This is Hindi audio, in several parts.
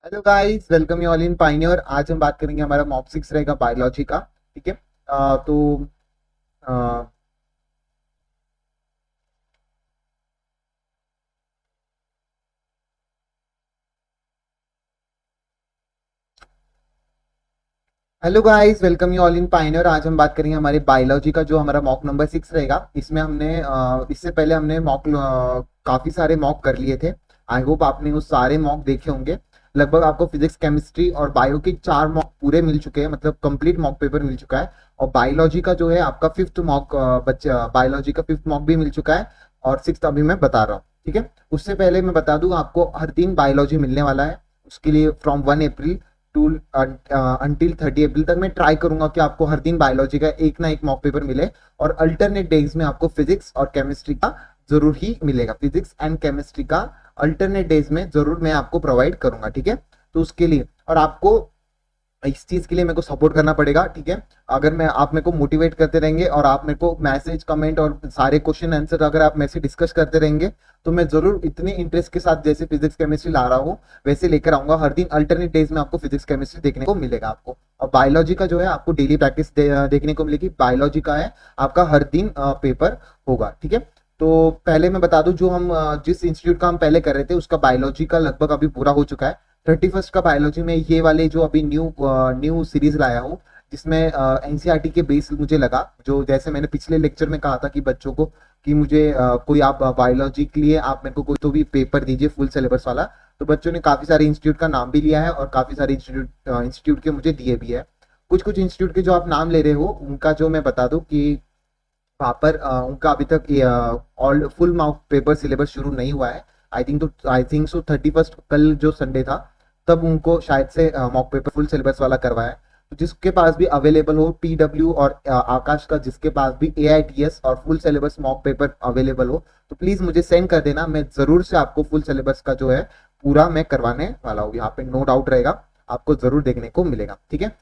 Hello guys, welcome you all in Pioneer. आज हम बात करेंगे, हमारा मॉक 6 रहेगा बायोलॉजी का। ठीक है। तो uh, hello guys, welcome you all in Pioneer. आज हम बात करेंगे हमारे बायोलॉजी का, जो हमारा मॉक नंबर 6 रहेगा। इसमें हमने इससे पहले हमने मॉक काफी सारे मॉक कर लिए थे। आई होप आपने वो सारे मॉक देखे होंगे। लगभग आपको फिजिक्स, केमिस्ट्री और बायो के 4 मॉक पूरे मिल चुके हैं, मतलब कंप्लीट मॉक पेपर मिल चुका है। और बायोलॉजी का जो है आपका फिफ्थ मॉक, बच्चा बायोलॉजी का फिफ्थ मॉक भी मिल चुका है। और सिक्स अभी मैं बता रहा हूँ। ठीक है। उससे पहले मैं बता दूं, आपको हर दिन बायोलॉजी मिलने वाला है। उसके लिए फ्रॉम 1 अप्रैल टू अंटिल 30 अप्रैल तक मैं ट्राई करूंगा कि आपको हर दिन बायोलॉजी का एक ना एक मॉक पेपर मिले। और अल्टरनेट डेज में आपको फिजिक्स और केमिस्ट्री का जरूर ही मिलेगा। फिजिक्स एंड केमिस्ट्री का अल्टरनेट डेज में जरूर मैं आपको प्रोवाइड करूंगा। ठीक है। तो उसके लिए और आपको इस चीज के लिए मेरे को सपोर्ट करना पड़ेगा। ठीक है। अगर मैं आप मेरे को मोटिवेट करते रहेंगे और आप मेरे को मैसेज, कमेंट और सारे क्वेश्चन आंसर अगर आप मेरे से डिस्कस करते रहेंगे, तो मैं जरूर इतने इंटरेस्ट के साथ जैसे फिजिक्स केमिस्ट्री ला रहा हूँ वैसे लेकर आऊंगा। हर दिन अल्टरनेट डेज में आपको फिजिक्स केमिस्ट्री देखने को मिलेगा आपको। और बायोलॉजी का जो है आपको डेली प्रैक्टिस देखने को मिलेगी। बायोलॉजी का है आपका हर दिन पेपर होगा। ठीक है। तो पहले मैं बता दूं, जो हम जिस इंस्टीट्यूट का हम पहले कर रहे थे उसका बायोलॉजी का लगभग अभी पूरा हो चुका है। 31st का बायोलॉजी में ये वाले जो अभी न्यू सीरीज लाया हूँ, जिसमें एनसीईआरटी के बेस मुझे लगा, जो जैसे मैंने पिछले लेक्चर में कहा था कि बच्चों को कि मुझे कोई आप बायोलॉजी के लिए आप मेरे को कोई तो भी पेपर दीजिए फुल सिलेबस वाला। तो बच्चों ने काफी सारे इंस्टीट्यूट का नाम भी लिया है और काफी सारे इंस्टीट्यूट के मुझे दिए भी है। कुछ कुछ इंस्टीट्यूट के जो आप नाम ले रहे हो उनका जो मैं बता दूं कि वहाँ पर उनका अभी तक all full mark paper syllabus शुरू नहीं हुआ है। आई थिंक सो 31st कल जो संडे था तब उनको शायद से मॉक पेपर फुल सिलेबस वाला करवाया है। तो जिसके पास भी अवेलेबल हो पीडब्ल्यू और आकाश का, जिसके पास भी एआईटीएस और full syllabus mock paper available हो, तो प्लीज मुझे सेंड कर देना। मैं जरूर से आपको फुल सिलेबस का जो है पूरा मैं करवाने वाला हूँ। यहाँ पे नो डाउट रहेगा, आपको जरूर देखने को मिलेगा। ठीक है।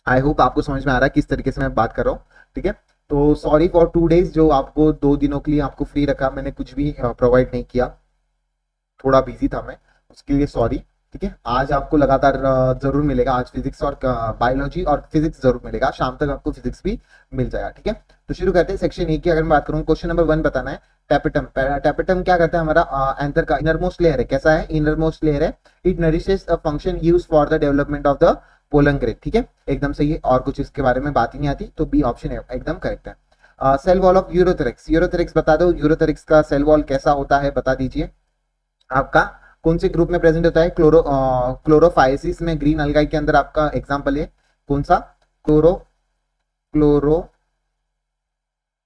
आई होप आपको समझ में आ रहा है किस तरीके से मैं बात कर रहा हूँ। ठीक है। तो सॉरी फॉर 2 डेज, जो आपको 2 दिनों के लिए आपको फ्री रखा, मैंने कुछ भी प्रोवाइड नहीं किया। थोड़ा बिजी था मैं, उसके लिए सॉरी। ठीक है। आज आपको लगातार जरूर मिलेगा। आज फिजिक्स और बायोलॉजी और फिजिक्स जरूर मिलेगा। शाम तक आपको फिजिक्स भी मिल जाएगा। ठीक है। तो शुरू करते हैं सेक्शन ए की। अगर मैं बात करूँ, क्वेश्चन नंबर 1 बताना है। टैपेटम टैपेटम क्या करता है? हमारा एंथर का इनरमोस्ट लेयर है। कैसा है? इनरमोस्ट लेयर है। It nourishes a function use for the development of the pollen grade. ठीक है। एकदम सही है, और कुछ इसके बारे में बात ही नहीं आती, तो बी ऑप्शन है एकदम करेक्ट है। सेल वॉल ऑफ यूरोथेरिक्स। यूरोथेरिक्स बता दो, यूरोथेरिक्स का सेल वॉल कैसा होता है बता दीजिए। आपका कौन से ग्रुप में प्रेजेंट होता है? क्लोरोफाइसिस में, ग्रीन अलगाई के अंदर आपका एग्जांपल है कौन सा? क्लोरो क्लोरो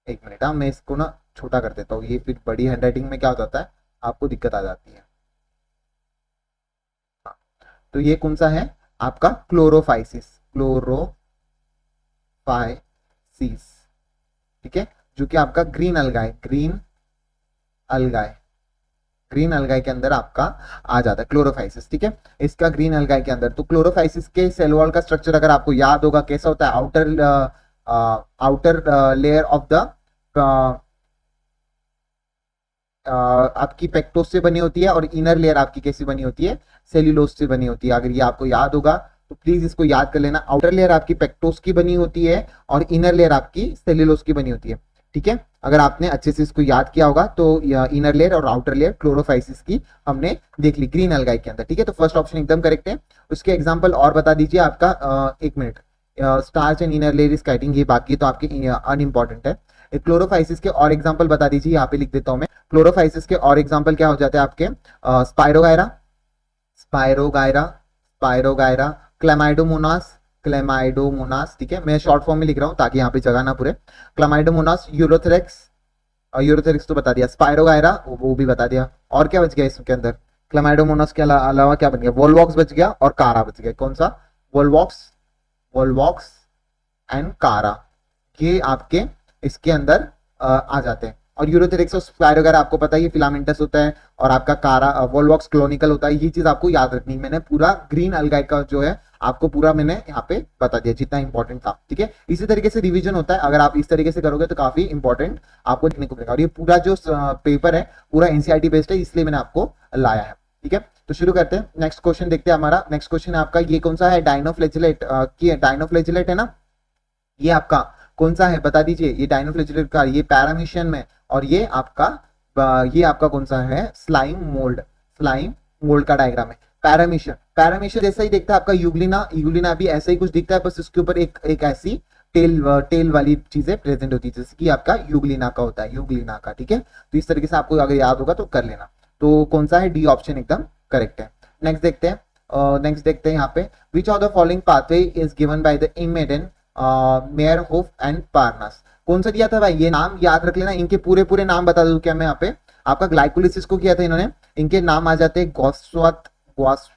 एक मिनट, हाँ मैं इसको ना छोटा कर देता हूँ, ये फिर बड़ी हैंडराइटिंग में क्या हो जाता है, आपको दिक्कत आ जाती है। हाँ, तो ये कौन सा है? आपका क्लोरोफाइसिस। क्लोरोफाइसिस। ठीक है। जो कि आपका ग्रीन अलगाई, अलगाई ग्रीन अलगाई के अंदर आपका आ जाता है क्लोरोफाइसिस। ठीक है। इसका ग्रीन अलगाई के अंदर, तो क्लोरोफाइसिस के सेल वॉल का स्ट्रक्चर अगर आपको याद होगा कैसा होता है, आउटर लेयर ऑफ द आपकी पेक्टोस से बनी होती है, और इनर लेयर आपकी कैसी बनी होती है? सेल्यूलोज से बनी होती है। अगर ये आपको याद होगा तो प्लीज इसको याद कर लेना। आउटर लेयर आपकी पेक्टोस की बनी होती है और इनर लेयर आपकी सेल्यूलोज की बनी होती है। ठीक है। अगर आपने अच्छे से इसको याद किया होगा तो इनर लेयर और आउटर लेयर क्लोरोफाइसिस की हमने देख ली ग्रीन अलगाई के अंदर। ठीक है। तो फर्स्ट ऑप्शन एकदम करेक्ट है। उसके एग्जाम्पल और बता दीजिए आपका। एक minute, starch and inner layer is chitin, ये बाकी तो आपके अनइम्पॉर्टेंट है। क्लोरोफाइसिस के और एग्जाम्पल बता दीजिए, यहाँ पे लिख देता हूं मैं। क्लोरोफाइसिस के और एग्जांपल क्या हो जाते हैं आपके? Spirogyra, spirogyra spirogyra Chlamydomonas, Chlamydomonas. ठीक है। मैं शॉर्ट फॉर्म में लिख रहा हूं ताकि यहाँ पे जगह ना पूरे। क्लेमाइडोमोनास, यूरोथेरेक्स, यूरोथेरिक्स तो बता दिया, स्पाइरोगायरा वो भी बता दिया। और क्या बच गया इसके अंदर? क्लेमाइडोमोनास के अलावा क्या बन गया? वोल्वॉक्स बच गया और कारा बच गया। कौन सा? वोल्वॉक्स, वोल्वॉक्स एंड कारा, ये आपके इसके अंदर आ जाते हैं। और यूरोथेरिक्स और स्पाइरोगायरा आपको पता है ये फिलामेंटस होता है, और आपका कारा वोल्वॉक्स क्लोनिकल होता है। ये चीज आपको याद रखनी है। मैंने पूरा ग्रीन अलगाई का जो है आपको पूरा मैंने यहाँ पे बता दिया जितना इंपॉर्टेंट था। ठीक है। इसी तरीके से रिवीजन होता है, अगर आप इस तरीके से करोगे तो काफी इंपॉर्टेंट आपको देखने को मिलेगा। और ये पूरा जो पेपर है पूरा एनसीईआरटी बेस्ड है, इसलिए मैंने आपको लाया है। ठीक है, तो शुरू करते हैं। नेक्स्ट क्वेश्चन देखते हैं। हमारा नेक्स्ट क्वेश्चन है आपका, ये कौन सा है? डायनोफ्लेजिलेट की डायनोफ्लेजिलेट है ना, ये आपका कौन सा है बता दीजिए। ये डायनोफ्लेजिलेट का, ये पैरामीशियन में, और ये आपका ये आपका कौन सा है? Slime mould. स्लाइम मोल्ड का डायग्राम है। पैरामीशियन, पैरामीशियन जैसा ही दिखता है आपका यूग्लिना। यूग्लिना भी ऐसा ही कुछ दिखता है, बस इसके ऊपर एक एक ऐसी टेल वाली चीजें प्रेजेंट होती है, जैसे कि आपका यूग्लिना का होता है, यूग्लिना का। ठीक है, तो इस तरीके से आपको अगर याद होगा तो कर लेना। तो कौन सा है? डी ऑप्शन एकदम करेक्ट है। नेक्स्ट देखते हैं। नेक्स्ट देखते हैं यहाँ पे, which of the following pathway is given by the Embden Meyerhof and Parnas. कौन सा दिया था भाई? ये नाम याद रख लेना। इनके पूरे पूरे नाम बता दूं क्या मैं यहाँ पे? आपका ग्लाइकोलिसिस को किया था इन्होंने, इनके नाम आ जाते हैं गॉस्वात गॉस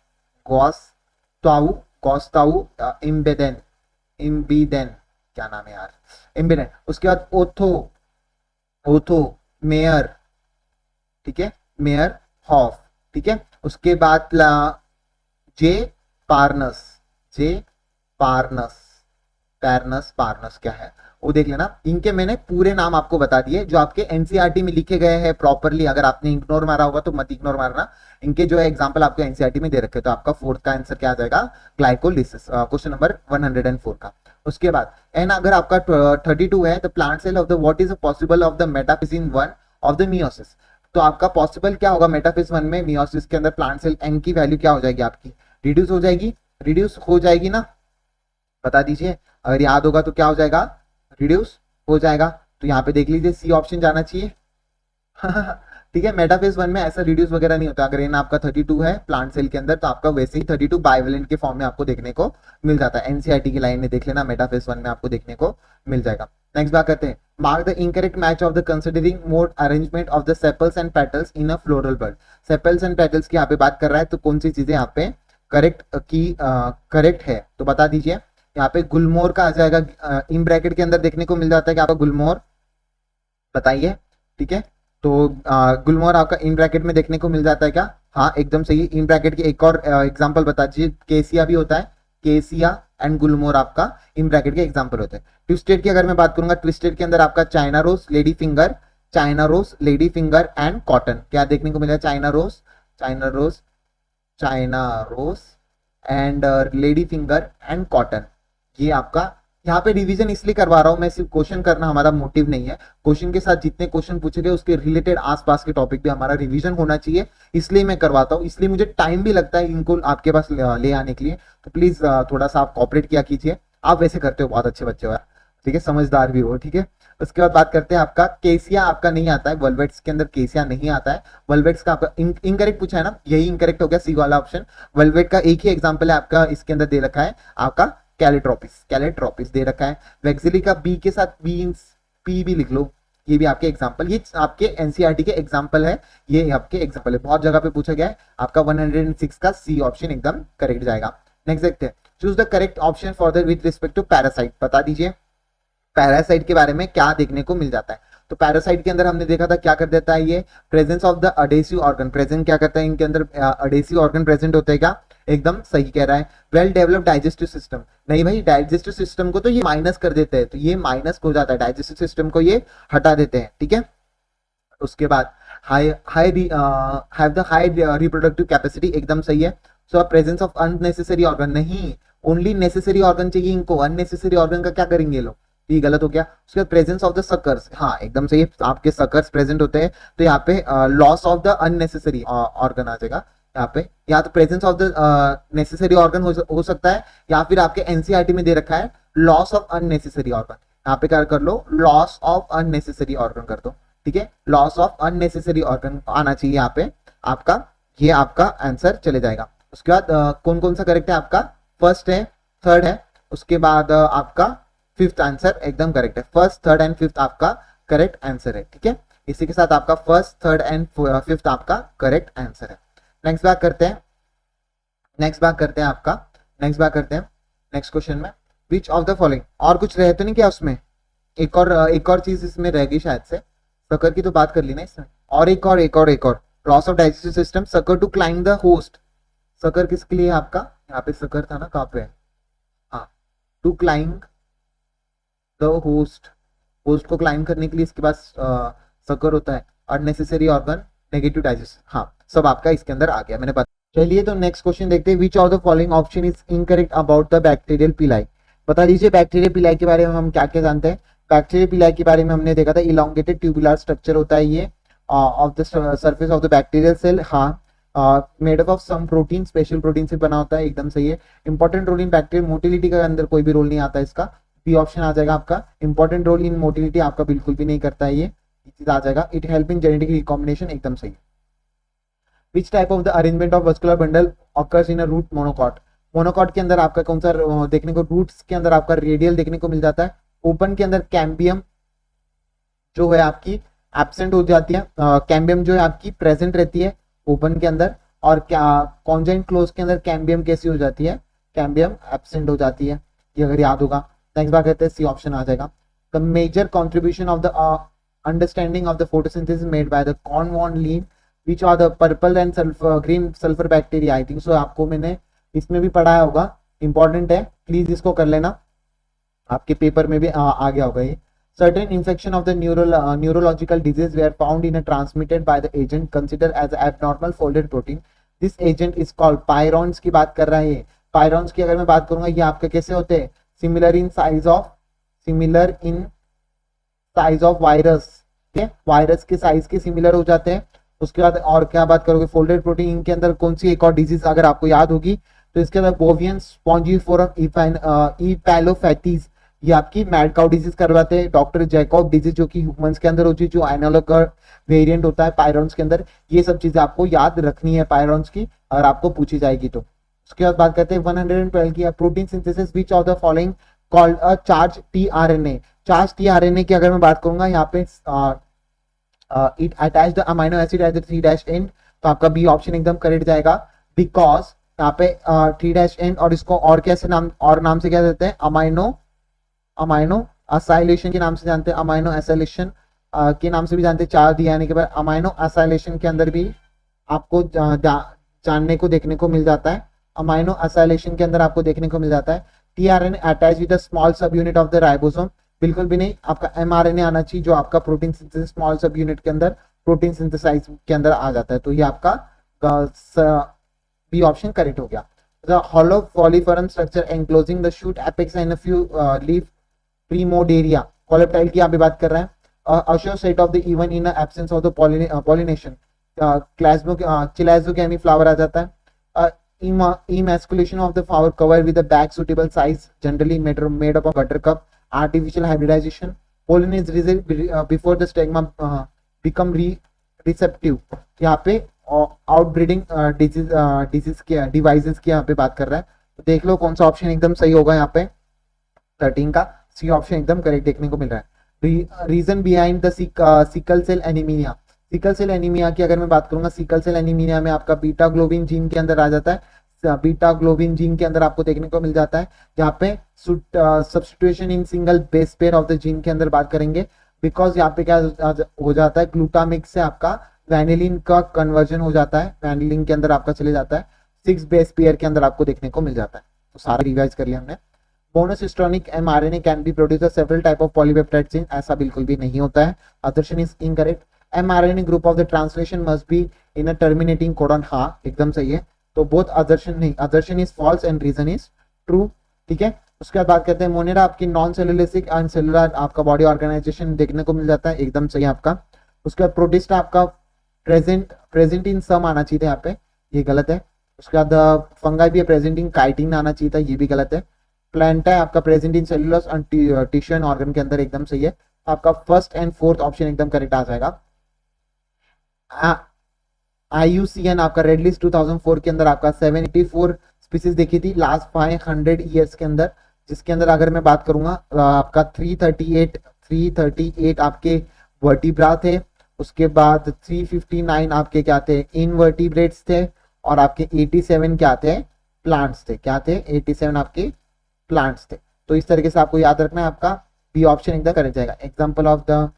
गॉस्ताउ गॉस्ताउ इम्बेडेन इम्बीडेन, क्या नाम है यार? इम्बेडेन। उसके बाद ओथो ओथो मेयर, ठीक है, मेयर हॉफ। ठीक है, उसके बाद जे पार्नस, जे पार्नस, पैरनस पार्नस क्या है वो देख लेना। इनके मैंने पूरे नाम आपको बता दिए जो आपके एनसीईआरटी में लिखे गए हैं प्रॉपरली। अगर आपने इग्नोर मारा होगा तो मत इग्नोर मारना। इनके जो है एग्जांपल आपको एनसीईआरटी में दे रखे, तो आपका फोर्थ का आंसर क्या आ जाएगा? ग्लाइकोलिसिस, क्वेश्चन नंबर 104 का। उसके बाद एन अगर आपका 32 है, the plant cell of the what is possible of the metaphase 1 of the meiosis. तो आपका पॉसिबल क्या होगा मेटाफिज 1 में? मियोसिस के अंदर प्लांट सेल एन की वैल्यू क्या हो जाएगी आपकी? रिड्यूस हो जाएगी, रिड्यूस हो जाएगी ना, बता दीजिए। अगर याद होगा तो क्या हो जाएगा? रिड्यूस हो जाएगा। तो यहाँ पे देख लीजिए, सी ऑप्शन जाना चाहिए। ठीक है, मेटाफेज 1 में ऐसा रिड्यूस वगैरह नहीं होता। अगर एन आपका 32 है प्लांट सेल के अंदर, तो आपका वैसे ही 32 बाइवेलेंट के फॉर्म में आपको देखने को मिल जाता है। एनसीईआरटी की लाइन में देख लेना, मेटाफेज 1 में आपको देखने को मिल जाएगा। नेक्स्ट बात करते हैं, mark the incorrect match of the considering mode arrangement of the sepals and petals in a floral bird. Sepals and petals की यहाँ पे बात कर रहा है, तो कौन सी चीजें यहाँ पे करेक्ट की करेक्ट है तो बता दीजिए। यहाँ पे गुलमोर का आ जाएगा, इन ब्रैकेट के अंदर देखने को मिल जाता है कि आपका गुलमोर, बताइए। ठीक है, तो गुलमोहर आपका इन ब्रैकेट में देखने को मिल जाता है क्या? हाँ एकदम सही। इन ब्रैकेट की एक और एग्जांपल बता दीजिए। केसिया भी होता है, केसिया एंड गुलमोहर आपका इन ब्रैकेट के एग्जांपल होते हैं। ट्विस्टेड की अगर मैं बात करूंगा, ट्विस्टेड के अंदर आपका China rose, lady finger, China rose, lady finger and cotton क्या देखने को मिला? China rose, China rose, China rose and lady finger and cotton. ये आपका यहाँ पे रिवीजन इसलिए करवा रहा हूं मैं, सिर्फ क्वेश्चन करना हमारा मोटिव नहीं है। क्वेश्चन के साथ जितने क्वेश्चन पूछे गए उसके रिलेटेड आसपास के टॉपिक भी हमारा रिवीजन होना चाहिए, इसलिए मैं करवाता हूँ। इसलिए मुझे टाइम भी लगता है इनको आपके पास ले आने के लिए। तो प्लीज थोड़ा सा आप कॉपरेट किया कीजिए। आप वैसे करते हो, बहुत अच्छे बच्चे हो यार, ठीक है, समझदार भी हो। ठीक है, उसके बाद बात करते हैं आपका केसिया आपका नहीं आता है, वल्वेट्स के अंदर केसिया नहीं आता है। वल्वेट्स का आपका इनकरेक्ट पूछा है ना, यही इनकरेक्ट हो गया, सी वाला ऑप्शन। वल्वेट का एक ही एग्जांपल है आपका इसके अंदर दे रखा है, आपका कैलेट्रोपिस, कैलेट्रोपिस दे रखा है। वैक्सिली का बी के साथ पी भी लिख लो, ये भी आपके एग्जांपल, ये आपके एनसीईआरटी के एग्जांपल है, ये आपके एग्जांपल है, बहुत जगह पे पूछा गया है। आपका 106 का सी ऑप्शन एकदम करेक्ट जाएगा। नेक्स्ट देखते हैं, choose the correct option for the with respect to parasite. बता दीजिए पैरासाइट के बारे में क्या देखने को मिल जाता है। तो पैरासाइट के अंदर हमने देखा था क्या कर देता है ये, presence of the adhesive organ, present क्या करता है इनके अंदर, अडेसिव ऑर्गन प्रेजेंट होते हैं क्या? एकदम सही कह रहा है। वेल डेवलप्ड डाइजेस्टिव सिस्टम, नहीं भाई, डाइजेस्टिव सिस्टम को तो ये माइनस कर देते हैं, तो ये माइनस हो जाता है, डाइजेस्टिव सिस्टम को ये हटा देते हैं। ठीक है, उसके बाद high high have the high reproductive capacity, एकदम सही है। सो प्रेजेंस ऑफ अननेसेसरी ऑर्गन, नहीं, ओनली नेसेसरी ऑर्गन चाहिए इनको, अननेसेसरी ऑर्गन का क्या करेंगे लोग? ये गलत हो गया। उसके बाद प्रेजेंस ऑफ द सकर्स, हाँ एकदम सही है, आपके सकर्स प्रेजेंट होते हैं, तो यहाँ पे loss of the unnecessary organ आ जाएगा यहाँ पे। या तो presence of the necessary organ हो सकता है, या फिर आपके एनसीईआरटी में दे रखा है लॉस ऑफ अननेसेसरी ऑर्गन। यहाँ पे क्या कर लो, लॉस ऑफ अननेसेसरी ऑर्गन कर दो। ठीक है, लॉस ऑफ अननेसेसरी ऑर्गन आना चाहिए यहाँ पे आपका, ये आपका आंसर चले जाएगा। उसके बाद कौन कौन सा करेक्ट है आपका? फर्स्ट है, थर्ड है, उसके बाद आपका फिफ्थ आंसर एकदम करेक्ट है। फर्स्ट, थर्ड एंड फिफ्थ आपका करेक्ट आंसर है। ठीक है, इसी के साथ आपका फर्स्ट, थर्ड एंड फिफ्थ आपका करेक्ट आंसर है। नेक्स्ट बात करते हैं, नेक्स्ट बात करते हैं आपका, नेक्स्ट बात करते हैं नेक्स्ट क्वेश्चन में, विच ऑफ द फॉलोइंग, और कुछ रहे तो नहीं क्या उसमें? एक और चीज इसमें रहेगी शायद से, सकर की तो बात कर ली ना इसमें, और एक और loss of digestive system, sucker to climb the host. Sucker किसके लिए आपका? यहाँ पे सकर था ना, कहाँ पे? हाँ, to climb the host, host को क्लाइंब करने के लिए इसके पास सकर होता है। अननेसेसरी ऑर्गन, नेगेटिव डाइजेस्ट, हाँ सब आपका इसके अंदर आ गया, मैंने बता। चलिए तो नेक्स्ट क्वेश्चन देखते हैं, which of the following option is incorrect about the bacterial पिलाई। बता दीजिए बैक्टीरियल पिलाई के बारे में हम क्या क्या जानते हैं। बैक्टीरियल पिलाई के बारे में हमने देखा था इलोंगेटेड ट्यूबुलर स्ट्रक्चर होता है ये of the surface of the bacterial cell. हाँ, made up of some protein, special protein से बना होता है, एकदम सही है। Important role in bacterial motility का अंदर कोई भी रोल नहीं आता इसका, बी ऑप्शन आ जाएगा आपका। इंपॉर्टेंट रोल इन मोटिलिटी आपका बिल्कुल भी नहीं करता है ये चीज आ जाएगा। It help in genetic recombination, एकदम सही है। Which type of the arrangement of vascular bundle occurs in a root monocot. Monocot के अंदर आपका कौन सा देखने को, रूट्स के अंदर आपका रेडियल देखने को मिल जाता है। ओपन के अंदर कैम्बियम जो है आपकी एब्सेंट हो जाती है, कैम्बियम जो है आपकी प्रेजेंट रहती है ओपन के अंदर, और क्या कॉन्जाइंट क्लोज के अंदर कैम्बियम कैसी हो जाती है, कैम्बियम एब्सेंट हो जाती है, ये अगर याद होगा। नेक्स्ट बात कहते हैं सी ऑप्शन आ जाएगा। The major contribution of the understanding of the photosynthesis made by the कॉर्नवॉर्न leaf which are the purple and sulphur green sulphur bacteria. I think so आपको मैंने इसमें भी पढ़ाया होगा, इंपॉर्टेंट है, प्लीज इसको कर लेना, आपके पेपर में भी आ गया होगा ये। Certain infection of the neurological disease were found in a transmitted by the agent considered as abnormal folded protein. This agent is called pyrons की बात कर रहा है ये। pyrons की अगर मैं बात करूंगा ये आपके कैसे होते हैं, similar in size of virus, ठीक है, वायरस के साइज के सिमिलर हो जाते हैं। उसके बाद और क्या बात करोगे, फोल्डेड प्रोटीन, इनके अंदर कौन सी एक और डिजीज अगर आपको याद होगी तो इसके अंदर बोवियन स्पॉन्जिफोरम इपैलोफैटीज, ये आपकी मैड काउ डिजीज करवाते हैं। डॉक्टर जैकॉब डिजीज जो कि ह्यूमंस के अंदर होती है, जो एनालॉग वेरिएंट होता है पायरॉन्स के अंदर। ये सब चीजें आपको याद रखनी है पायरॉन्स की, अगर आपको पूछी जाएगी तो। उसके बाद बात करते हैं 112 की, protein synthesis which of the following called a charge tRNA. Charge tRNA की अगर मैं बात करूंगा यहाँ पे it attach the amino acid at the 3' and, तो आपका बी ऑप्शन एकदम करेक्ट जाएगा। बिकॉज यहाँ पे 3' एंड और इसको और कैसे नाम, और नाम से क्या देते हैं, अमाइनो असाइलेशन के नाम से जानते हैं, अमाइनो असाइलेशन के नाम से भी जानते हैं। चार दिया आने के बाद अमाइनो असाइलेशन के अंदर भी आपको जानने को देखने को मिल जाता है, अमाइनो असाइलेशन के अंदर आपको देखने को मिल जाता है। TRNA attach with the small सब यूनिट ऑफ द राइबोसोम, बिल्कुल भी नहीं, आपका एमआरएनए आना चाहिए जो आपका प्रोटीन सिंथेसिस स्मॉल सब यूनिट के अंदर प्रोटीन सिंथेसाइज के अंदर आ जाता है, तो ये आपका बी ऑप्शन करेक्ट हो गया। The hollow foliform structure enclosing the shoot apex and a few leaf primordia, coleoptile की यहाँ पे बात कर रहे हैं। associate of the even in absence of the pollination, cleistogamy flower आ जाता है। emasculation of the flower cover with a bag suitable size generally made up of buttercup, artificial hybridization, pollen is before the stigma become receptive, यहाँ पे आउटब्रीडिंग डिजीज के डिवाइसेस की यहाँ पे बात कर रहा है। तो देख लो कौन सा ऑप्शन एकदम सही होगा, यहाँ पे 13 का सी ऑप्शन एकदम करेक्ट देखने को मिल रहा है। Reason behind the sickle cell anaemia, sickle cell anaemia की अगर मैं बात करूंगा, सिकल सेल एनीमिया में आपका बीटा ग्लोबिन जीन के अंदर आ जाता है, बीटा ग्लोबिन जीन के अंदर आपको देखने को मिल जाता है। यहाँ पे substitution in single base pair of the gene के अंदर बात करेंगे, बिकॉज यहाँ पे क्या हो जाता है, ग्लूटामिक से आपका वैनिलिन का कन्वर्जन हो जाता है, वैनिलिन के अंदर आपका चले जाता है, 6 बेस पेयर के अंदर आपको देखने को मिल जाता है। तो सारा रिवाइज कर लिया हमने। Monocistronic mRNA can be produce several type of polypeptide chain, ऐसा बिल्कुल भी नहीं होता है, assertion is incorrect. MRNA group of the translation must be in a terminating codon, हाँ एकदम सही है। तो बोथ अदर्शन नहीं, assertion is false and reason is true, ठीक है। उसके बाद बात करते हैं मोनेरा आपकी नॉन सेलुलिसिक एंड सेलुलर आपका बॉडी ऑर्गेनाइजेशन देखने को मिल जाता है, एकदम सही आपका। उसके बाद प्रोटिस्टा आपका प्रेजेंट इन सम आना चाहिए था, यहाँ पे ये गलत है। उसके बाद फंगाई भी प्रेजेंट इन काइटिन आना चाहिए था, ये भी गलत है। प्लांटा है आपका present in cellulose and tissue and organ के अंदर, एकदम सही है। आपका फर्स्ट एंड फोर्थ ऑप्शन एकदम करेक्ट आ जाएगा। IUCN आपका रेड लिस्ट 2004 के अंदर आपका 784 स्पीसीज देखी थी लास्ट 500 ईयर्स के अंदर, जिसके अंदर अगर मैं बात करूंगा आपका 338 आपके वर्टिब्रा थे, उसके बाद 359 आपके क्या थे, इनवर्टिब्रेट्स थे, और आपके 87 क्या थे, प्लांट्स थे, क्या थे 87 आपके प्लांट्स थे। तो इस तरीके से आपको याद रखना है, आपका बी ऑप्शन एकदम करेक्ट जाएगा। Example of the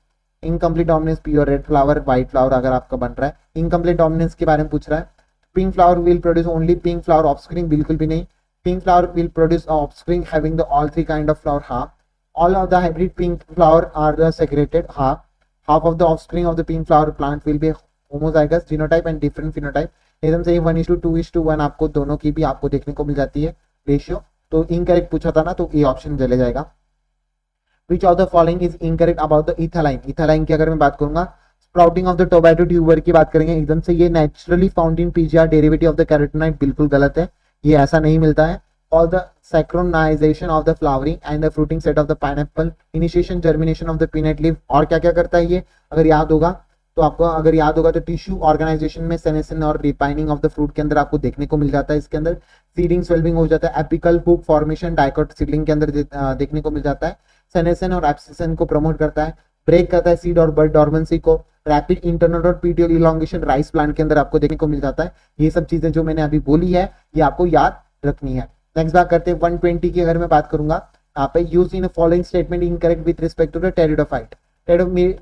incomplete dominance, pure red flower, white flower अगर आपका बन रहा है। इनकम्प्लीट डोमिनेंस के बारे में पूछ रहा है। Pink flower will produce only pink flower offspring, बिल्कुल भी नहीं। Pink flower will produce offspring having the all 3 kind of flower, हाँ। All of the hybrid pink flower are the segregated, हाँ। half of the offspring of the pink flower plant will be homozygous genotype and different phenotype, एकदम से 1:2:1 आपको दोनों की भी आपको देखने को मिल जाती है रेशियो। तो इनकरेक्ट पूछा था ना, तो ये ऑप्शन चले जाएगा। Which of the following is incorrect about the ethylene, ethylene की अगर मैं बात करूंगा, sprouting of the tobacco tuber की बात करेंगे, एकदम से ये naturally found in PGR derivative of the carotenoid, बिल्कुल गलत है, ये ऐसा नहीं मिलता है। और the synchronization of the flowering and the fruiting set of the pineapple, initiation germination of the peanut leaf, और क्या क्या करता है ये अगर याद होगा तो आपको, अगर याद होगा तो टिश्यू ऑर्गेनाइजेशन में सेनेसन और रिपाइनिंग ऑफ द फ्रूट के अंदर आपको देखने को मिल जाता है, इसके अंदर सीडिंग स्वेल्विंग हो जाता है, apical hook formation dicot seedling के अंदर देखने को मिल जाता है, सेनेसन और एब्सिसन को प्रमोट करता है, ब्रेक करता है सीड और बर्ड डॉर्मेंसी को, रैपिड इंटरनल और पीटियल इलॉन्गेशन राइस प्लांट के अंदर आपको देखने को मिल जाता है। ये सब चीजें जो मैंने अभी बोली है ये आपको याद रखनी है। नेक्स्ट बात करते हैं 120 की, अगर मैं बात करूंगा यहाँ पे, use in following statement incorrect with respect to the pteridophyte,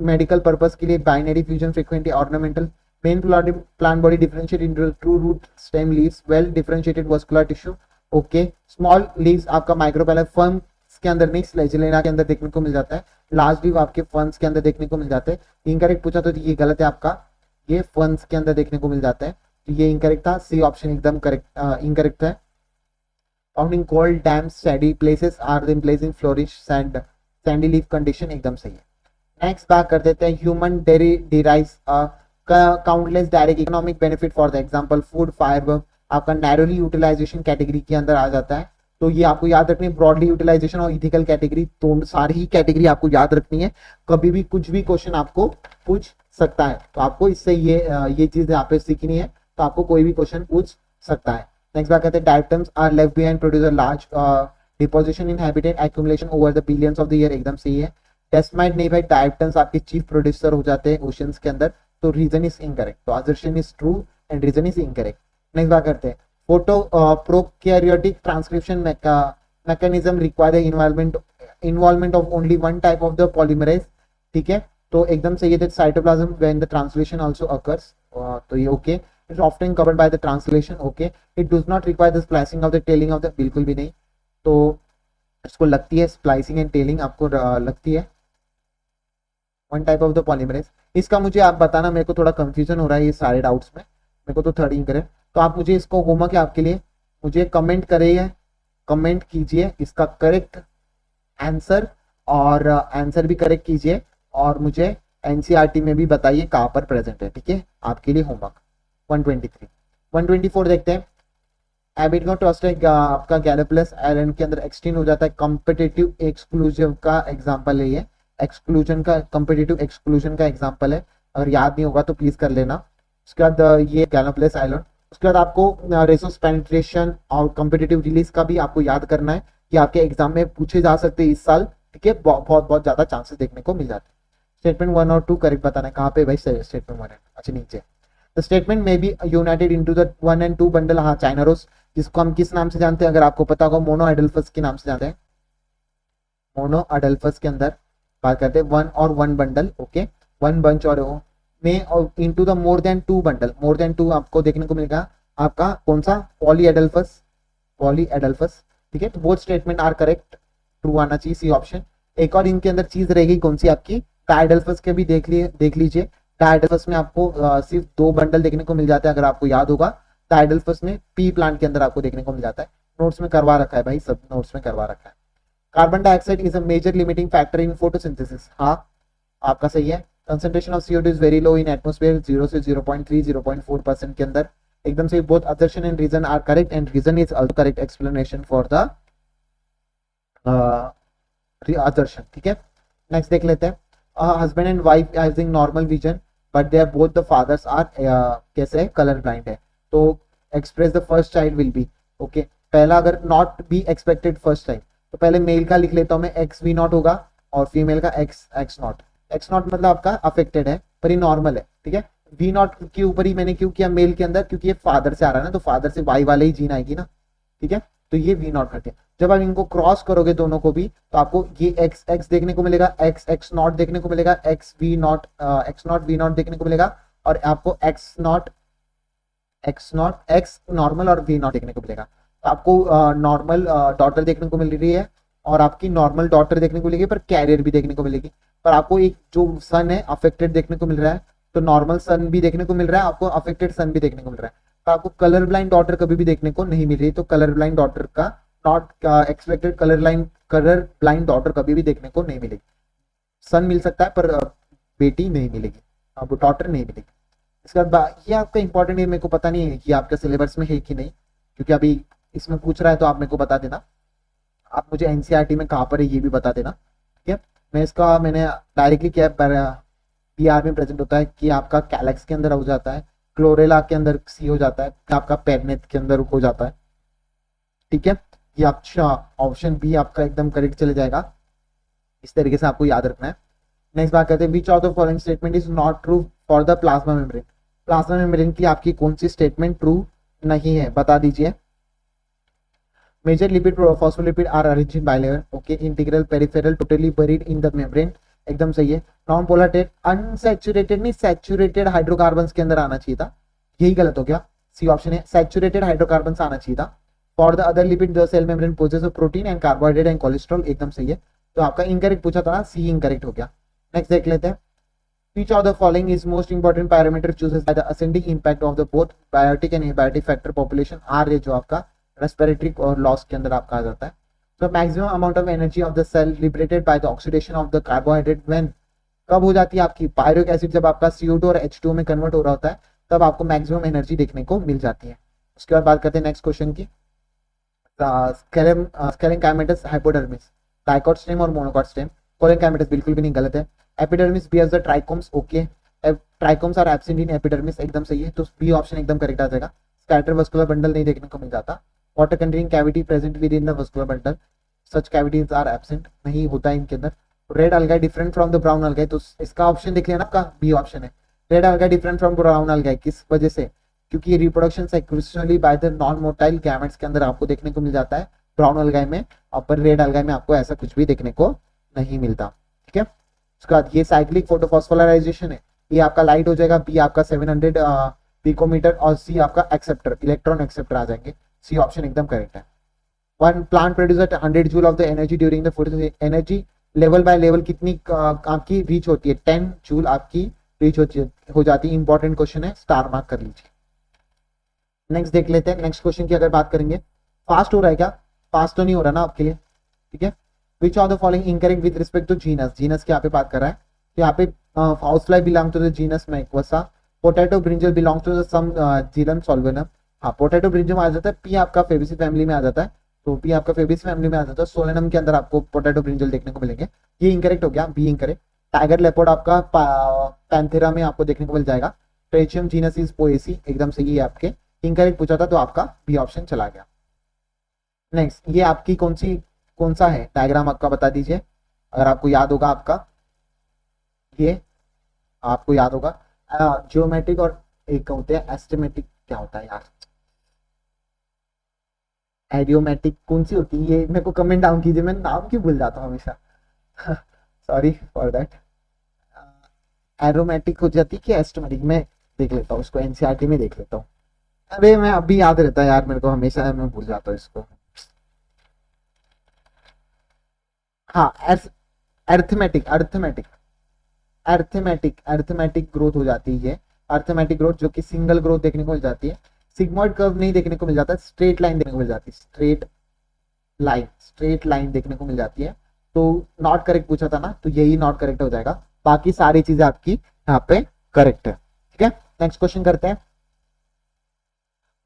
medical purpose के लिए binary fusion frequently ornamental, main plant body differentiate into true root stem leaves, well differentiated vascular tissue, okay, small leaves आपका माइक्रोपेला फर्म के अंदर नहीं फ्लैजेलेना के अंदर देखने को मिल जाता है, लार्ज लीव आपके फर्न्स के अंदर देखने को मिल जाते हैं। इनकरेक्ट पूछा तो ये गलत है आपका, ये फर्न्स के अंदर देखने को मिल जाता है, तो ये इनकरेक्ट था, सी ऑप्शन एकदम करेक्ट इनकरेक्ट है। Found in cold damp shady places are in place in flourish sand sandy leaf condition, एकदम सही है। नेक्स्ट बात कर देते हैं human derives countless direct economic benefit for the example food fire, आपका नैरोली यूटिलाइजेशन कैटेगरी के अंदर आ जाता है, तो ये आपको याद रखनी है, ब्रॉडली यूटिलाइजेशन और इथिकल कैटेगरी, तो सारी ही कैटेगरी आपको याद रखनी है, कभी भी कुछ भी क्वेश्चन आपको पूछ सकता है, तो आपको इससे ये चीज यहाँ पे सीखनी है, तो आपको कोई भी क्वेश्चन पूछ सकता है। नेक्स्ट बात करते हैं diatoms are left behind produce large deposition in habitat accumulation over the billions of the year, एकदम सही है। डेस्माइट नहीं भाई, डायटम्स आपके चीफ प्रोड्यूसर हो जाते हैं ओशंस के अंदर, तो रीजन इज इनकरेक्ट, तो assertion is true and reason is incorrect. Next बात करते हैं photo prokaryotic transcription mechanism require the involvement of only one type of the polymerase, ठीक है, तो एकदम सही है, cytoplasm when the translation also occurs, तो ये okay, it's often covered by the translation, okay, it does not require the splicing of the telling of the, बिल्कुल भी नहीं, तो इसको लगती है स्प्लाइसिंग एंड टेलिंग आपको लगती है one type of the polymerase. इसका मुझे आप बताना, मेरे को थोड़ा कंफ्यूजन हो रहा है ये सारे डाउट्स में, मेरे को तो थर्ड इनकरेक्ट, तो आप मुझे इसको होमवर्क है आपके लिए, मुझे कमेंट कीजिए इसका करेक्ट आंसर, और आंसर भी करेक्ट कीजिए, और मुझे एनसीईआरटी में भी बताइए कहाँ पर प्रेजेंट है, ठीक है, आपके लिए होमवर्क। 123 124 देखते हैं, एबिट का ट्रस्ट है आपका गैलोप्लस आयरन के अंदर एक्सटेंड हो जाता है, कॉम्पिटिटिव एक्सक्लूसिव का एग्जांपल है ये, एक्सक्लूजन का कॉम्पिटिटिव एक्सक्लूजन का एग्जांपल है, अगर याद नहीं होगा तो प्लीज कर लेना। उसके बाद ये गैलोप्लस आयरन, उसके बाद आपको रेसोस पेनिट्रेशन और कॉम्पिटिटिव रिलीज का भी आपको याद करना है, कि आपके एग्जाम में पूछे जा सकते हैं इस साल, ठीक है, बहुत ज्यादा चांसेस देखने को मिल जाते हैं। स्टेटमेंट 1 और 2 करेक्ट बताना है, कहाँ पे भाई स्टेटमेंट 1 है, अच्छा नीचे। द स्टेटमेंट में be united into the 1 and 2 bundle, हाँ चाइनारोस, जिसको हम किस नाम से जानते हैं, अगर आपको पता होगा मोनो एडल्फस के नाम से जानते हैं, मोनो एडल्फस के अंदर बात करते हैं 1 और 1 बंडल, ओके, 1 बंच और में, और into the more than 2 bundle, more than 2 आपको देखने को मिलेगा आपका कौन सा, पॉली एडल्फस, ठीक है, तो both statement are correct, true आना चाहिए, सी ऑप्शन। एक और इनके अंदर चीज रहेगी कौन सी आपकी, डायडल्फस के भी देख लीजिए, डायडल्फस में आपको सिर्फ 2 बंडल देखने को मिल जाते हैं, अगर आपको याद होगा, डायडल्फस में पी प्लांट के अंदर आपको देखने को मिल जाता है, नोट्स में करवा रखा है भाई, सब नोट्स में करवा रखा है। Carbon dioxide is a major limiting factor in photosynthesis, हाँ आपका सही है। Concentration of CO2 is very low in atmosphere, 0 से 0.3 0.4% के अंदर, एकदम से both assertion and reason are correct, and reason is also correct explanation for the assertion, ठीक है। नेक्स्ट देख लेते हैं, husband and wife having normal vision but they are both the fathers are कैसे कलर ब्लाइंड है, तो express the first child will be, okay, पहला अगर not be expected first time, तो पहले मेल का लिख लेता हूं मैं, XV0 होगा, और फीमेल का X0 मतलब आपका अफेक्टेड है पर ये नॉर्मल है, ठीक है। V0 के ऊपर ही मैंने क्यों किया मेल के अंदर, क्योंकि ये फादर से आ रहा है ना, तो फादर से वाई वाले ही जीन आएगी ना, ठीक है, तो ये V0 करते हैं। जब आप इनको क्रॉस करोगे दोनों को भी, तो आपको ये XX देखने को मिलेगा, X0 देखने को मिलेगा, XV0 V0 देखने को मिलेगा, और आपको X नॉर्मल और V0 देखने को मिलेगा। तो आपको नॉर्मल डॉटर देखने को मिल रही है, और आपकी नॉर्मल डॉटर देखने को मिलेगी, पर कैरियर भी देखने को मिलेगी, पर आपको एक जो सन है अफेक्टेड देखने को मिल रहा है, तो नॉर्मल सन भी देखने को मिल रहा है आपको, अफेक्टेड सन भी देखने को मिल रहा है। तो आपको कलर ब्लाइंड डॉटर कभी भी देखने को नहीं मिल रही, तो कलर ब्लाइंड डॉटर का not expected colour blind daughter कभी भी देखने को नहीं मिलेगी। सन मिल सकता है पर बेटी नहीं मिलेगी, आपको डॉटर नहीं मिलेगी। इसके बाद ये आपका इंपॉर्टेंट है, मेरे को पता नहीं है कि आपके सिलेबस में है कि नहीं, क्योंकि अभी इसमें पूछ रहा है तो आप मेरे को बता देना। आप मुझे एनसीईआरटी में कहाँ पर है ये भी बता देना, ठीक है। मैंने डायरेक्टली क्या पीआर में प्रेजेंट होता है कि आपका कैलेक्स के अंदर हो जाता है, क्लोरेला के अंदर सी हो जाता है, आपका पेरनेट के अंदर हो जाता है, ठीक है। ये अच्छा ऑप्शन बी आपका एकदम करेक्ट चले जाएगा, इस तरीके से आपको याद रखना है। नेक्स्ट बात करते हैं, which of the following statement is not true for the plasma membrane. Plasma membrane की आपकी कौन सी स्टेटमेंट ट्रू नहीं है, बता दीजिए। Major lipid phospholipid are arranged in bilayer, okay. Integral peripheral totally buried in the membrane, एकदम सही है। नॉन पोलर अनसैचुरेटेड नहीं सैचुरेटेड हाइड्रोकार्बन्स के अंदर आना चाहिए था, यही गलत हो गया। सी ऑप्शन है, सैचुरेटेड हाइड्रोकार्बन्स आना चाहिए था। For the other lipid the cell membrane poses of protein and carbohydrate and cholesterol, एकदम सही है। तो आपका इनकरेक्ट पूछा था ना, सी इनकरेक्ट हो गया। नेक्स्ट देख लेते हैं, which of the following is most important parameter chooses by the ascending impact of the both biotic and abiotic factor population, R है जो आपका रेस्पिरेटरी और लॉस के अंदर आपका आ जाता है। तो maximum amount of energy of the cell liberated by the oxidation of the carbohydrate when, कब हो जाती है आपकी पायरुविक एसिड, जब आपका CO2 और H2 में कन्वर्ट हो रहा होता है तब आपको मैक्सिमम एनर्जी देखने को मिल जाती है। उसके बाद बात करते हैं नेक्स्ट क्वेश्चन की, स्केलेंकाइमेटस हाइपोडर्मिस, डाइकोट स्टेम और मोनोकोट स्टेम। कोलेंकाइमेटस बिल्कुल भी नहीं, गलत है। Epidermis bears the trichomes, okay. Trichomes are absent in epidermis, एकदम सही है, तो बी ऑप्शन एकदम करेक्ट आ जाएगा। स्कैटर वस्कुलर बंडल नहीं देखने को मिल जाता। Water containing cavity present within the vascular bundle, such cavities are absent, नहीं होता है इनके अंदर। Red algae different from the brown अलगाई, तो इसका ऑप्शन देख लेना, आपका बी ऑप्शन है। Red algae different from brown algae, किस वजह से? क्योंकि reproduction sequentially by the non motile gametes के अंदर आपको देखने को मिल जाता है ब्राउन अलगाई में, और पर रेड अलगाई में आपको ऐसा कुछ भी देखने को नहीं मिलता, ठीक है। उसके बाद ये साइक्लिक फोटोफॉस्फोराइजेशन है, ये आपका लाइट हो जाएगा, बी आपका 700 पिकोमीटर, और सी आपका एक्सेप्टर, इलेक्ट्रॉन एक्सेप्टर आ जाएंगे। सी ऑप्शन एकदम करेक्ट है। One plant produce 100 joule of the energy during the photosynthesis, energy level by level कितनी आपकी रीच होती है? 10 जूल आपकी रीच हो जाती है। इंपॉर्टेंट क्वेश्चन है, स्टार मार्क कर लीजिए। नेक्स्ट देख लेते हैं, नेक्स्ट क्वेश्चन की अगर बात करेंगे, फास्ट हो रहा है क्या? फास्ट तो नहीं हो रहा ना आपके लिए, ठीक है। Which of the following incorrect with respect to genus, genus के यहाँ पे बात कर रहा है, तो यहाँ पे house fly belong to the genus मैक्वसा, potato brinjal belongs to the same जीलम सॉल्वेनम। हाँ, पोटैटो ब्रिंजल आ जाता है, पी आपका फेबेसी फैमिली में आ जाता है, तो पी आपका फेबेसी फैमिली में आ जाता है। सोलेनम के अंदर आपको पोटैटो ब्रिंजल देखने को मिलेंगे, ये इनकरेक्ट हो गया, बी इनकरेक्ट। टाइगर लेपर्ड आपका पैंथेरा में आपको देखने को मिल जाएगा। ट्रेचियम जीनस इज पोएसी, एकदम सही है आपके, इनकरेक्ट पूछा था तो आपका बी ऑप्शन चला गया। नेक्स्ट, ये आपकी कौन सा है डायग्राम आपका बता दीजिए, अगर आपको याद होगा। आपका ये आपको याद होगा, जियोमेट्रिक और एक होते हैं एस्टिमेटिक, क्या होता है यार, एडियोमेट्रिक कौन सी होती है ये मेरे को कमेंट डाउन कीजिए, मैं नाम क्यों भूल जाता हूँ हमेशा सॉरी फॉर दैट। एरोमेटिक हो जाती है कि एस्टिमेटिक, मैं देख लेता हूँ इसको, एनसीईआरटी में देख लेता हूँ। अरे मैं अभी याद रहता है यार मेरे को, हमेशा मैं भूल जाता हूँ इसको। हाँ, arithmetic arithmetic arithmetic arithmetic growth हो जाती है। अर्थमेटिक ग्रोथ जो कि सिंगल ग्रोथ देखने को मिल जाती है। सिग्मॉइड कर्व नहीं देखने को मिल जाता, स्ट्रेट लाइन देखने को मिल जाती है, स्ट्रेट लाइन देखने को मिल जाती है। तो नॉट करेक्ट पूछा था ना, तो यही नॉट करेक्ट हो जाएगा, बाकी सारी चीजें आपकी यहाँ पे करेक्ट है, ठीक है। नेक्स्ट क्वेश्चन करते हैं,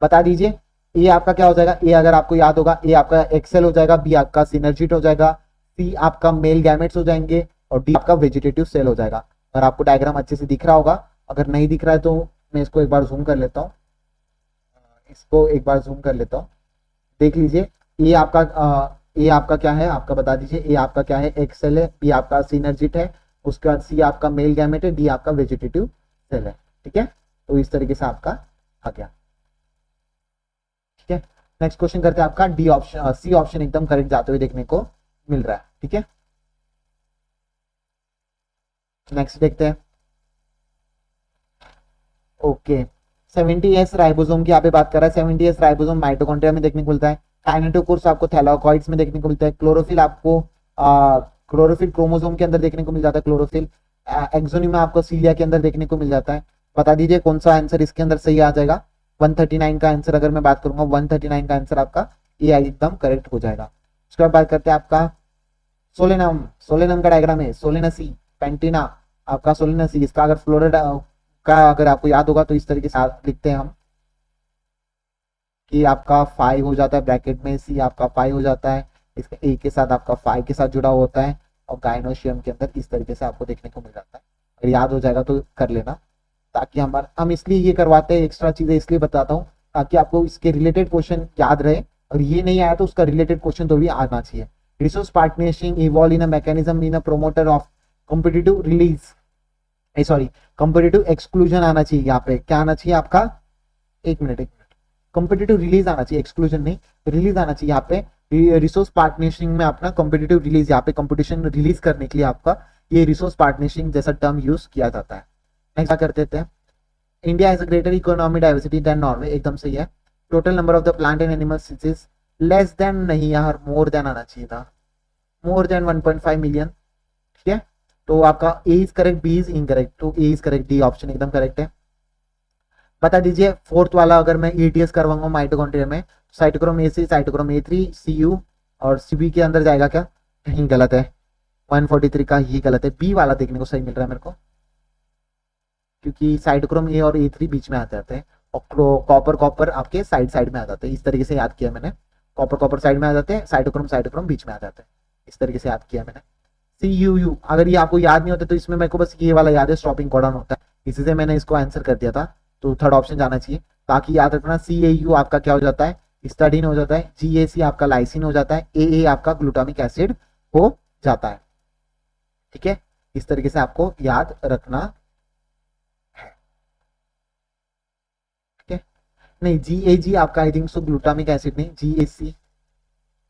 बता दीजिए ए आपका क्या हो जाएगा। ए अगर आपको याद होगा, ए आपका एक्सेल हो जाएगा, बी आपका सिनर्जिट हो जाएगा, सी आपका मेल गैमेट्स हो जाएंगे, और डी आपका वेजिटेटिव सेल हो जाएगा। अगर आपको डायग्राम अच्छे से दिख रहा होगा, अगर नहीं दिख रहा है तो मैं इसको एक बार जूम कर लेता हूँ, देख लीजिए। ए आपका क्या है, आपका बता दीजिए। ए आपका क्या है, एक्सेल है, बी आपका सिनर्जिट है, उसके बाद सी आपका मेल गैमेट है, डी आपका वेजिटेटिव सेल है, ठीक है। तो इस तरीके से आपका आ गया, ठीक है। नेक्स्ट क्वेश्चन करते हैं, आपका डी ऑप्शन, सी ऑप्शन एकदम करेक्ट जाते हुए देखने को मिल रहा है, ठीक है। नेक्स्ट देखते हैं, ओके। 70s राइबोसोम की यहाँ पे बात कर रहा है। 70s राइबोसोम माइटोकॉन्ड्रिया में देखने को मिलता है। काइनेटोकोर्स आपको थैलाकोइड्स में देखने को मिलता है। क्लोरोफिल आपको क्लोरोफिल क्रोमोसोम के अंदर देखने को मिल जाता है, क्लोरोफिल। एक्सोनिमा आपको सीलिया के अंदर देखने को मिल जाता है। बता दीजिए कौन सा आंसर इसके अंदर सही आ जाएगा। 139 का आंसर अगर मैं बात करूंगा, 139 का आंसर आपका ये एकदम करेक्ट हो जाएगा। उसके बाद बात करते हैं आपका सोलेनम। सोलेनम का डायग्राम है सोलेनसी पेंटिना, आपका सोलेनसी। इसका अगर फ्लोरिडा का अगर आपको याद होगा तो इस तरीके से लिखते हैं हम कि आपका 5 हो जाता है ब्रैकेट में, सी आपका 5 हो जाता है, इसका ए के साथ आपका 5 के साथ जुड़ा होता है, और गायनोशियम के अंदर इस तरीके से आपको देखने को मिल जाता है। अगर याद हो जाएगा तो कर लेना, ताकि हम इसलिए ये करवाते हैं, एक्स्ट्रा चीजें इसलिए बताता हूँ ताकि आपको इसके रिलेटेड क्वेश्चन याद रहे, और ये नहीं आया तो उसका रिलेटेड क्वेश्चन तो भी आना चाहिए। Resource partnership evolve in a mechanism in a promoter of competitive release, sorry competitive exclusion आना चाहिए। यहाँ पे क्या आना चाहिए आपका, एक मिनट कॉम्पिटिटिव रिलीज आना चाहिए, एक्सक्लूजन नहीं, रिलीज आना चाहिए। यहाँ पे रिसोर्स पार्टनरशिप में अपना कॉम्पिटिटिव रिलीज, यहाँ पे कंपटीशन रिलीज करने के लिए आपका ये रिसोर्स पार्टनरशिप जैसा टर्म यूज किया जाता है। नेक्स्ट कर देते हैं, India has a greater economic diversity than Norway, एकदम सही है। Total number of the plant and animal species less than नहीं, यार मोर देन आना चाहिए था, मोर देन 1.5 मिलियन। ठीक है, तो आपका A is correct, B is incorrect, तो A is correct, D option एकदम करेक्ट है। बता दीजिए फोर्थ वाला अगर मैं एटीएस करवाऊंगा माइटोकॉन्ड्रिया में, cytochrome A C, cytochrome A three, C U और सीबी के अंदर जाएगा क्या, कहीं गलत है, 143 का ही गलत है, बी वाला देखने को सही मिल रहा है मेरे को, क्योंकि साइटोक्रोम ए और ए थ्री बीच में आ जाते हैं, और कॉपर कॉपर आपके साइड साइड में आ जाते हैं। इस तरीके से याद किया मैंने, कॉपर कॉपर साइड में आ जाते हैं, साइटोक्रोम साइटोक्रोम बीच में आ जाते हैं, इस तरीके से याद किया मैंने। सी यू यू अगर ये आपको याद नहीं होता तो इसमें मेरे को बस ये वाला याद है, स्टॉपिंग कोडॉन होता है, इसी से मैंने इसको आंसर कर दिया था, तो थर्ड ऑप्शन जाना चाहिए। ताकि याद रखना, सी ए यू आपका क्या हो जाता है, स्टाडीन हो जाता है, जी ए सी आपका लाइसिन हो जाता है, ए आपका ग्लूटामिक एसिड हो जाता है। ठीक है, इस तरीके से आपको याद रखना है। ठीक है, नहीं जी ए जी आपका आई थिंक सो ग्लूटामिक एसिड नहीं, जी ए सी,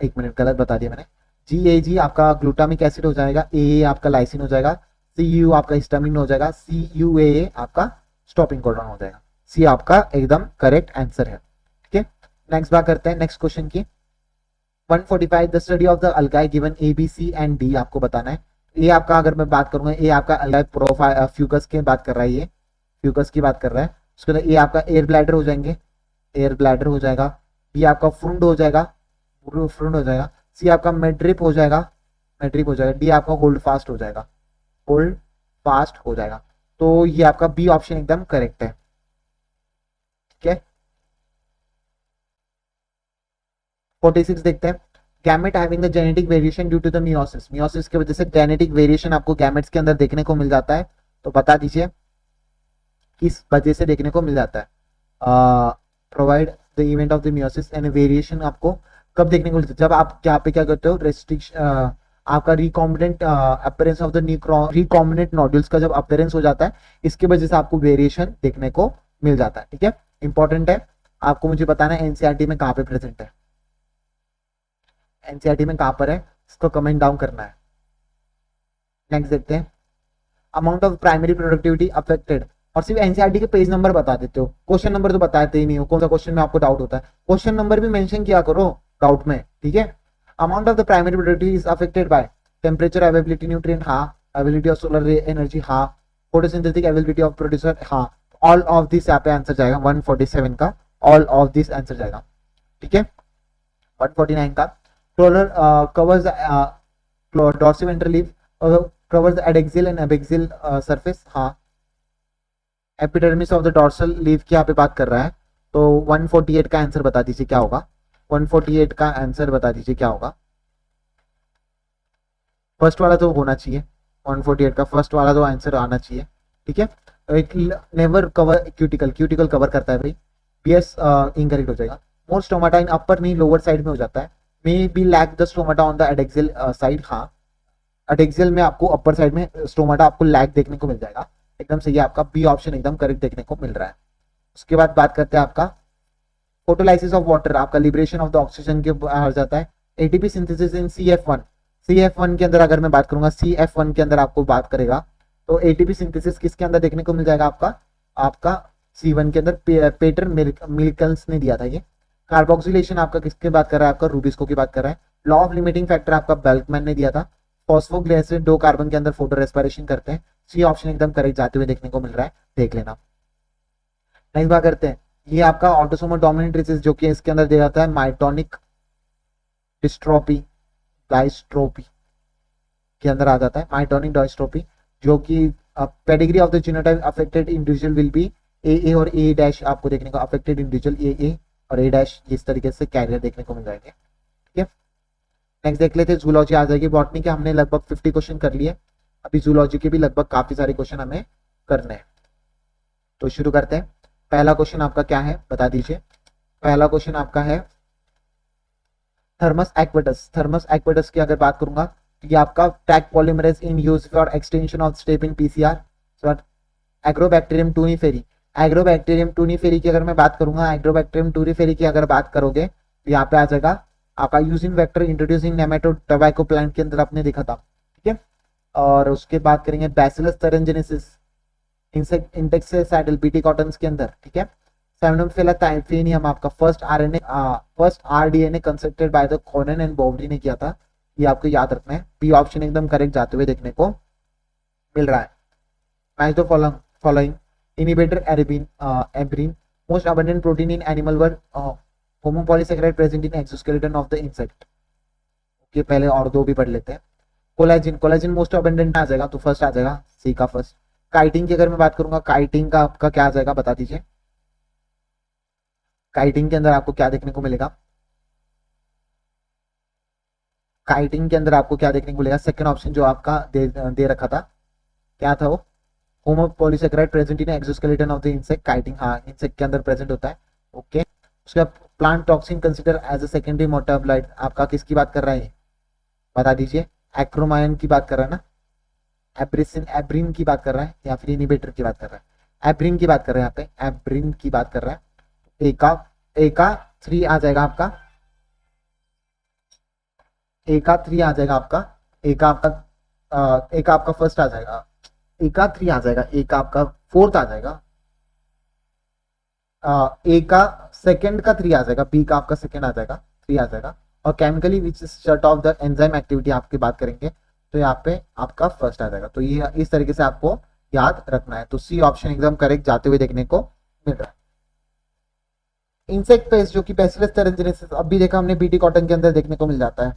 एक मिनट गलत बता दिया मैंने, जी ए जी आपका ग्लूटामिक एसिड हो जाएगा, ए आपका लाइसिन हो जाएगा, सी यू आपका हिस्टामिन हो जाएगा, सी यू ए आपका स्टॉपिंग कोडॉन हो जाएगा। सी आपका एकदम करेक्ट आंसर है। ठीक है, नेक्स्ट बात करते हैं नेक्स्ट क्वेश्चन की। 145 the study of the algae given A B C and D आपको बताना है। ये आपका अगर मैं बात करूंगा, ए आपका अलगाई प्रोफाइल फ्यूकस की बात कर रहा है, ये फ्यूकस की बात कर रहा है। उसके बाद ए आपका एयर ब्लैडर हो जाएंगे, एयर ब्लैडर हो जाएगा, बी आपका फ्रुंड हो जाएगा, फ्रुंड हो जाएगा, सी आपका मेड्रिप हो जाएगा, मेड्रिप हो जाएगा, डी आपका होल्ड फास्ट हो जाएगा, होल्ड फास्ट हो जाएगा। तो ये आपका बी ऑप्शन एकदम करेक्ट है। ठीक है, 46 देखते हैं, gamete having the genetic variation due to the meiosis, meiosis की वजह से जेनेटिक वेरिएशन आपको गैमेट्स के अंदर देखने को मिल जाता है, तो बता दीजिए किस वजह से देखने को मिल जाता है। Provide the event of the meiosis and variation आपको कब देखने को मिलता है, जब आप यहाँ पे क्या करते हो, रेस्ट्रिक्शन आपका recombinant appearance of the recombinant nodules का जब अपीयरेंस हो जाता है, इसकी वजह से आपको वेरिएशन देखने को मिल जाता है। ठीक है, इंपॉर्टेंट है, आपको मुझे बताना है एनसीईआरटी में कहाँ पे प्रेजेंट है, एनसीईआरटी में कहाँ पर है, इसको कमेंट डाउन करना है। नेक्स्ट देखते हैं, amount of primary productivity affected, और सिर्फ एनसीईआरटी के पेज नंबर बता देते हो, क्वेश्चन नंबर तो बताते ही नहीं हो, कौन सा क्वेश्चन में आपको डाउट होता है, क्वेश्चन नंबर भी मेंशन किया करो डाउट में। ठीक है, amount of the primary productivity is affected by temperature, availability nutrient, हाँ, अवेलेबिलिटी ऑफ सोलर एनर्जी, हाँ, फोटोसिंथेटिक एबिलिटी ऑफ प्रोड्यूसर, हाँ, ऑल ऑफ दिस यहाँ पे आंसर जाएगा 147 का, ऑल ऑफ दिस आंसर जाएगा। ठीक है, 149 का, क्लोरर covers dorsiventral leaf, covers adaxial and abaxial surface, हाँ, epidermis of the dorsal leaf की यहाँ पे बात कर रहा है, तो 148 का आंसर बता दीजिए क्या होगा, 148 का आंसर बता दीजिए क्या होगा। फर्स्ट वाला तो होना चाहिए, 148 का फर्स्ट वाला तो आंसर आना चाहिए। ठीक है, एक never cover cuticle, cuticle cover करता है भाई, बीएस इनकरेक्ट हो जाएगा। मोर स्टोमाटा इन अपर नहीं लोअर साइड में हो जाता है, may be lack the stomata on the adaxial side, हाँ, एडेक्सियल में आपको अपर साइड में स्टोमाटा आपको लैक देखने को मिल जाएगा, एकदम सही है, आपका बी ऑप्शन एकदम करेक्ट देखने को मिल रहा है। उसके बाद बात करते हैं आपका फोटोलाइसिस ऑफ वाटर, आपका लिबरेशन ऑफ द ऑक्सीजन के बाहर जाता है, ATP synthesis in CF1, CF1 के अंदर अगर मैं बात करूंगा, CF1 के अंदर आपको बात करेगा, तो एटीपी सिंथेसिस किसके अंदर देखने को मिल जाएगा, आपका C1 के अंदर, पेटर मिल्कल्स ने दिया था ये। कार्बोक्सिलेशन आपका किसके बात कर रहा है, आपका रूबिस्को की बात कर रहा है। लॉ ऑफ लिमिटिंग फैक्टर आपका बेल्कमैन ने दिया था। फॉस्फोग्लिसराइड 2 कार्बन के अंदर फोटो रेस्पिरेशन करते हैं। सी ऑप्शन एकदम करेक्ट जाते हुए देखने को मिल रहा है, देख लेना। नेक्स्ट बात करते हैं, ये आपका ऑटोसोमल डोमिनेंट रिसेस जो कि इसके अंदर दिया जाता है माइटोनिक डिस्ट्रोफी डायस्ट्रोफी के अंदर आ जाता है, माइटोनिक डायस्ट्रोफी, जो कि pedigree of the genotype affected individual will be A और ए डैश आपको देखने को, अफेक्टेड इंडिविजुअल ए और ए डैश इस तरीके से कैरियर देखने को मिल जाएंगे। ठीक है, नेक्स्ट देख लेते हैं, जूलॉजी आ जाएगी। बॉटनी के हमने लगभग 50 क्वेश्चन कर लिए, अभी जूलॉजी के भी लगभग काफी सारे क्वेश्चन हमें करने हैं। तो शुरू करते हैं। पहला क्वेश्चन आपका क्या है बता दीजिए। पहला क्वेश्चन आपका है थर्मस एक्वेटस। थर्मस एक्वेटस की अगर बात करूंगा तो ये आपका Taq polymerase in use for extension of step in PCR. Agrobacterium tumefaciens, Agrobacterium tumefaciens की अगर मैं बात करूंगा, एग्रोबैक्टीरियम टूनिफेरी की अगर बात करोगे तो यहाँ पे आ जाएगा आपका using vector introducing nematode tobacco plant के अंदर आपने देखा था। ठीक है, और उसके बात करेंगे bacillus thuringiensis insect insecticidal BT cottons के अंदर। ठीक है, सेमिनोफिला टाइफेनियम आपका first rDNA constructed by the Cohen and Boyer ने किया था, ये आपको याद रखना है। बी ऑप्शन एकदम करेक्ट जाते हुए देखने को मिल रहा है। Match the following inhibitor abrin most abundant protein in animal वर homopolysaccharide present in exoskeleton of the insect. Okay, पहले और दो भी पढ़ लेते हैं। कोलेजिन, कोलेजिन मोस्ट अबंडेंट आ जाएगा तो फर्स्ट आ जाएगा सी का फर्स्ट। काइटिंग की अगर मैं बात करूंगा, काइटिंग का आपका क्या आ जाएगा बता दीजिए। काइटिंग के अंदर आपको क्या देखने को मिलेगा, काइटिंग के अंदर आपको क्या देखने को मिलेगा, सेकंड ऑप्शन जो आपका दे रखा था क्या था वो, homopolysaccharide present in exoskeleton of the insect. Chitin हाँ इंसेक्ट के अंदर प्रेजेंट होता है। ओके, उसका plant toxin consider as a secondary metabolite आपका किसकी बात कर रहा है बता दीजिए। एक्रोमाइन की बात कर रहा है ना, एब्रिसिन एब्रिन की बात कर रहा है या फिर इनिबिटर की बात कर रहा है, एब्रिन की बात कर रहा है, यहाँ पे एब्रिन की बात कर रहा है। एका 3 आ जाएगा आपका, एका 3 आ जाएगा आपका, एका आपका फर्स्ट आ जाएगा, एका 3 आ जाएगा, एका आपका फोर्थ आ जाएगा, एका सेकंड का 3 आ जाएगा, बी का आपका सेकंड आ जाएगा, 3 आ जाएगा। और chemically which is shut off the enzyme activity आपकी बात करेंगे तो यहाँ पे आपका फर्स्ट आ जाएगा। तो ये इस तरीके से आपको याद रखना है। तो सी ऑप्शन एकदम करेक्ट जाते हुए देखने को मिल रहा है। इंसेक्ट पेस्ट जो कि बैसिलस थेरेंजेनेसिस अब भी देखा हमने बीटी कॉटन के अंदर देखने को मिल जाता है।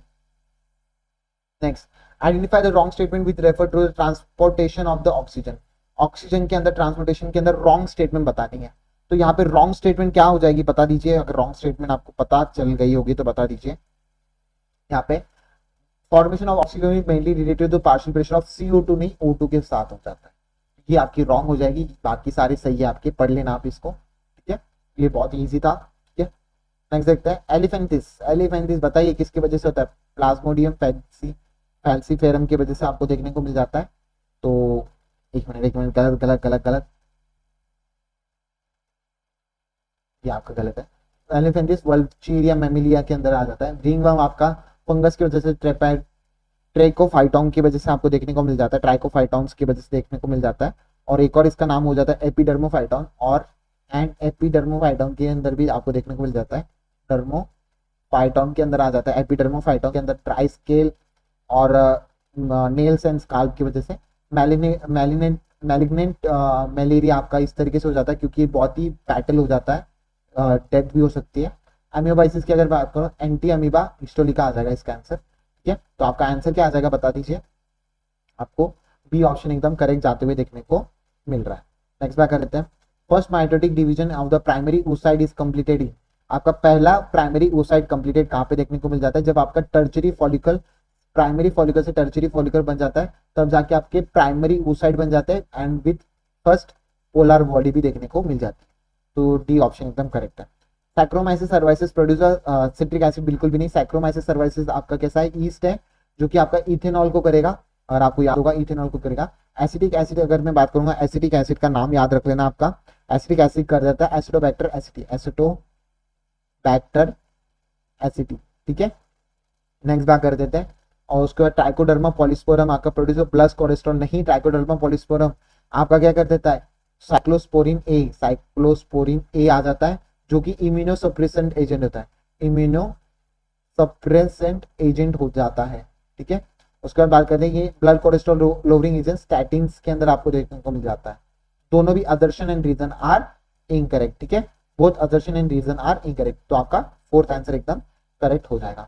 Next, identify the wrong statement with refer to the transportation of the oxygen. Oxygen के अंदर ट्रांसपोर्टेशन के अंदर रॉन्ग स्टेटमेंट बतानी है। तो यहाँ पे रॉन्ग स्टेटमेंट क्या हो जाएगी बता दीजिए। अगर रॉन्ग स्टेटमेंट आपको पता चल गई होगी तो बता दीजिए। यहाँ पे formation of oxygen mainly related to partial pressure of CO2 नहीं O2 के साथ हो जाता है। ये आपकी रॉन्ग हो जाएगी, बाकी सारे सही है आपके, पढ़ लेना आप इसको। ठीक है, ये बहुत इजी था। ठीक है, नेक्स्ट देखते हैं एलिफेंटिस। एलिफेंटिस बताइए किसकी वजह से होता है। प्लाज्मोडियम फैल्सीफेरम की वजह से आपको देखने को मिल जाता है। तो एक मिनट गलत गलत गलत गलत, ये आपका गलत है। एलिफेंटिस वल्चीरिया मैमिलिया के अंदर आ जाता है। रिंगवर्म आपका फंगस की वजह से ट्रेकोफाइटोन की वजह से आपको देखने को मिल जाता है, ट्राइकोफाइटोन्स की वजह से देखने को मिल जाता है। और एक और इसका नाम हो जाता है एपिडर्मोफाइटोन, और एंड एपिडर्मोफाइटोन के अंदर भी आपको देखने को मिल जाता है, डर्मोफाइटोन के अंदर आ जाता है। एपिडर्मोफाइटोन के अंदर ट्राइस्केल और नेल्स एंड स्काल्प की वजह से मैलिग्नेंट मलेरिया आपका इस तरीके से हो जाता है क्योंकि बहुत ही पैटल हो जाता है, डेथ भी हो सकती है। अमीबाइसिस की अगर बात करो, एंटी अमीबा हिस्टोलिका आ जाएगा इसका आंसर। ठीक है, तो आपका आंसर क्या आ जाएगा बता दीजिए। आपको बी ऑप्शन एकदम करेक्ट जाते हुए देखने को मिल रहा है। नेक्स्ट बात कर लेते हैं। First mitotic division of the primary oocyte is completed in. आपका पहला प्राइमरी oocyte कंप्लीटेड कहाँ पे देखने को मिल जाता है, जब आपका टर्चरी फॉलिकल, प्राइमरी फॉलिकल से टर्चरी फॉलिकल बन जाता है, तब जाके आपके प्राइमरी oocyte बन जाते हैं and with first polar body भी देखने को मिल जाती है। तो डी ऑप्शन एकदम करेक्ट है। सैक्रोमाइसिस सर्वाइसिस प्रोड्यूसर सिट्रिक एसिड बिल्कुल भी नहीं। सैक्रोमाइसिस सर्वाइसिस आपका कैसा है, ईस्ट है जो कि आपका इथेनॉल को करेगा, और आपको याद होगा इथेनॉल को करेगा। एसिटिक एसिड अगर मैं बात करूंगा, एसिटिक एसिड का नाम याद रख लेना आपका, एसिटिक एसिड कर देता है एसिडोबैक्टर एसिटी, एसिटोबैक्टर एसिटी। ठीक है, नेक्स्ट बात कर देते हैं। और उसके बाद ट्राइकोडर्मा पॉलिस्पोरम आपका प्रोड्यूसर प्लस कोलेस्ट्रॉल नहीं, ट्राइकोडर्मा पॉलिस्पोरम आपका क्या कर देता है, साइक्लोस्पोरिन ए आ जाता है जो कि इम्यूनोसप्रेसेंट एजेंट होता है, इम्यूनोसप्रेसेंट एजेंट हो जाता है। ठीक है, उसके बाद बात करते हैं ये blood cholesterol lowering agent statins के अंदर आपको देखने को मिल जाता है। दोनों भी assertion and reason are incorrect, ठीक है, both assertion and reason are incorrect, तो आपका फोर्थ आंसर एकदम करेक्ट हो जाएगा।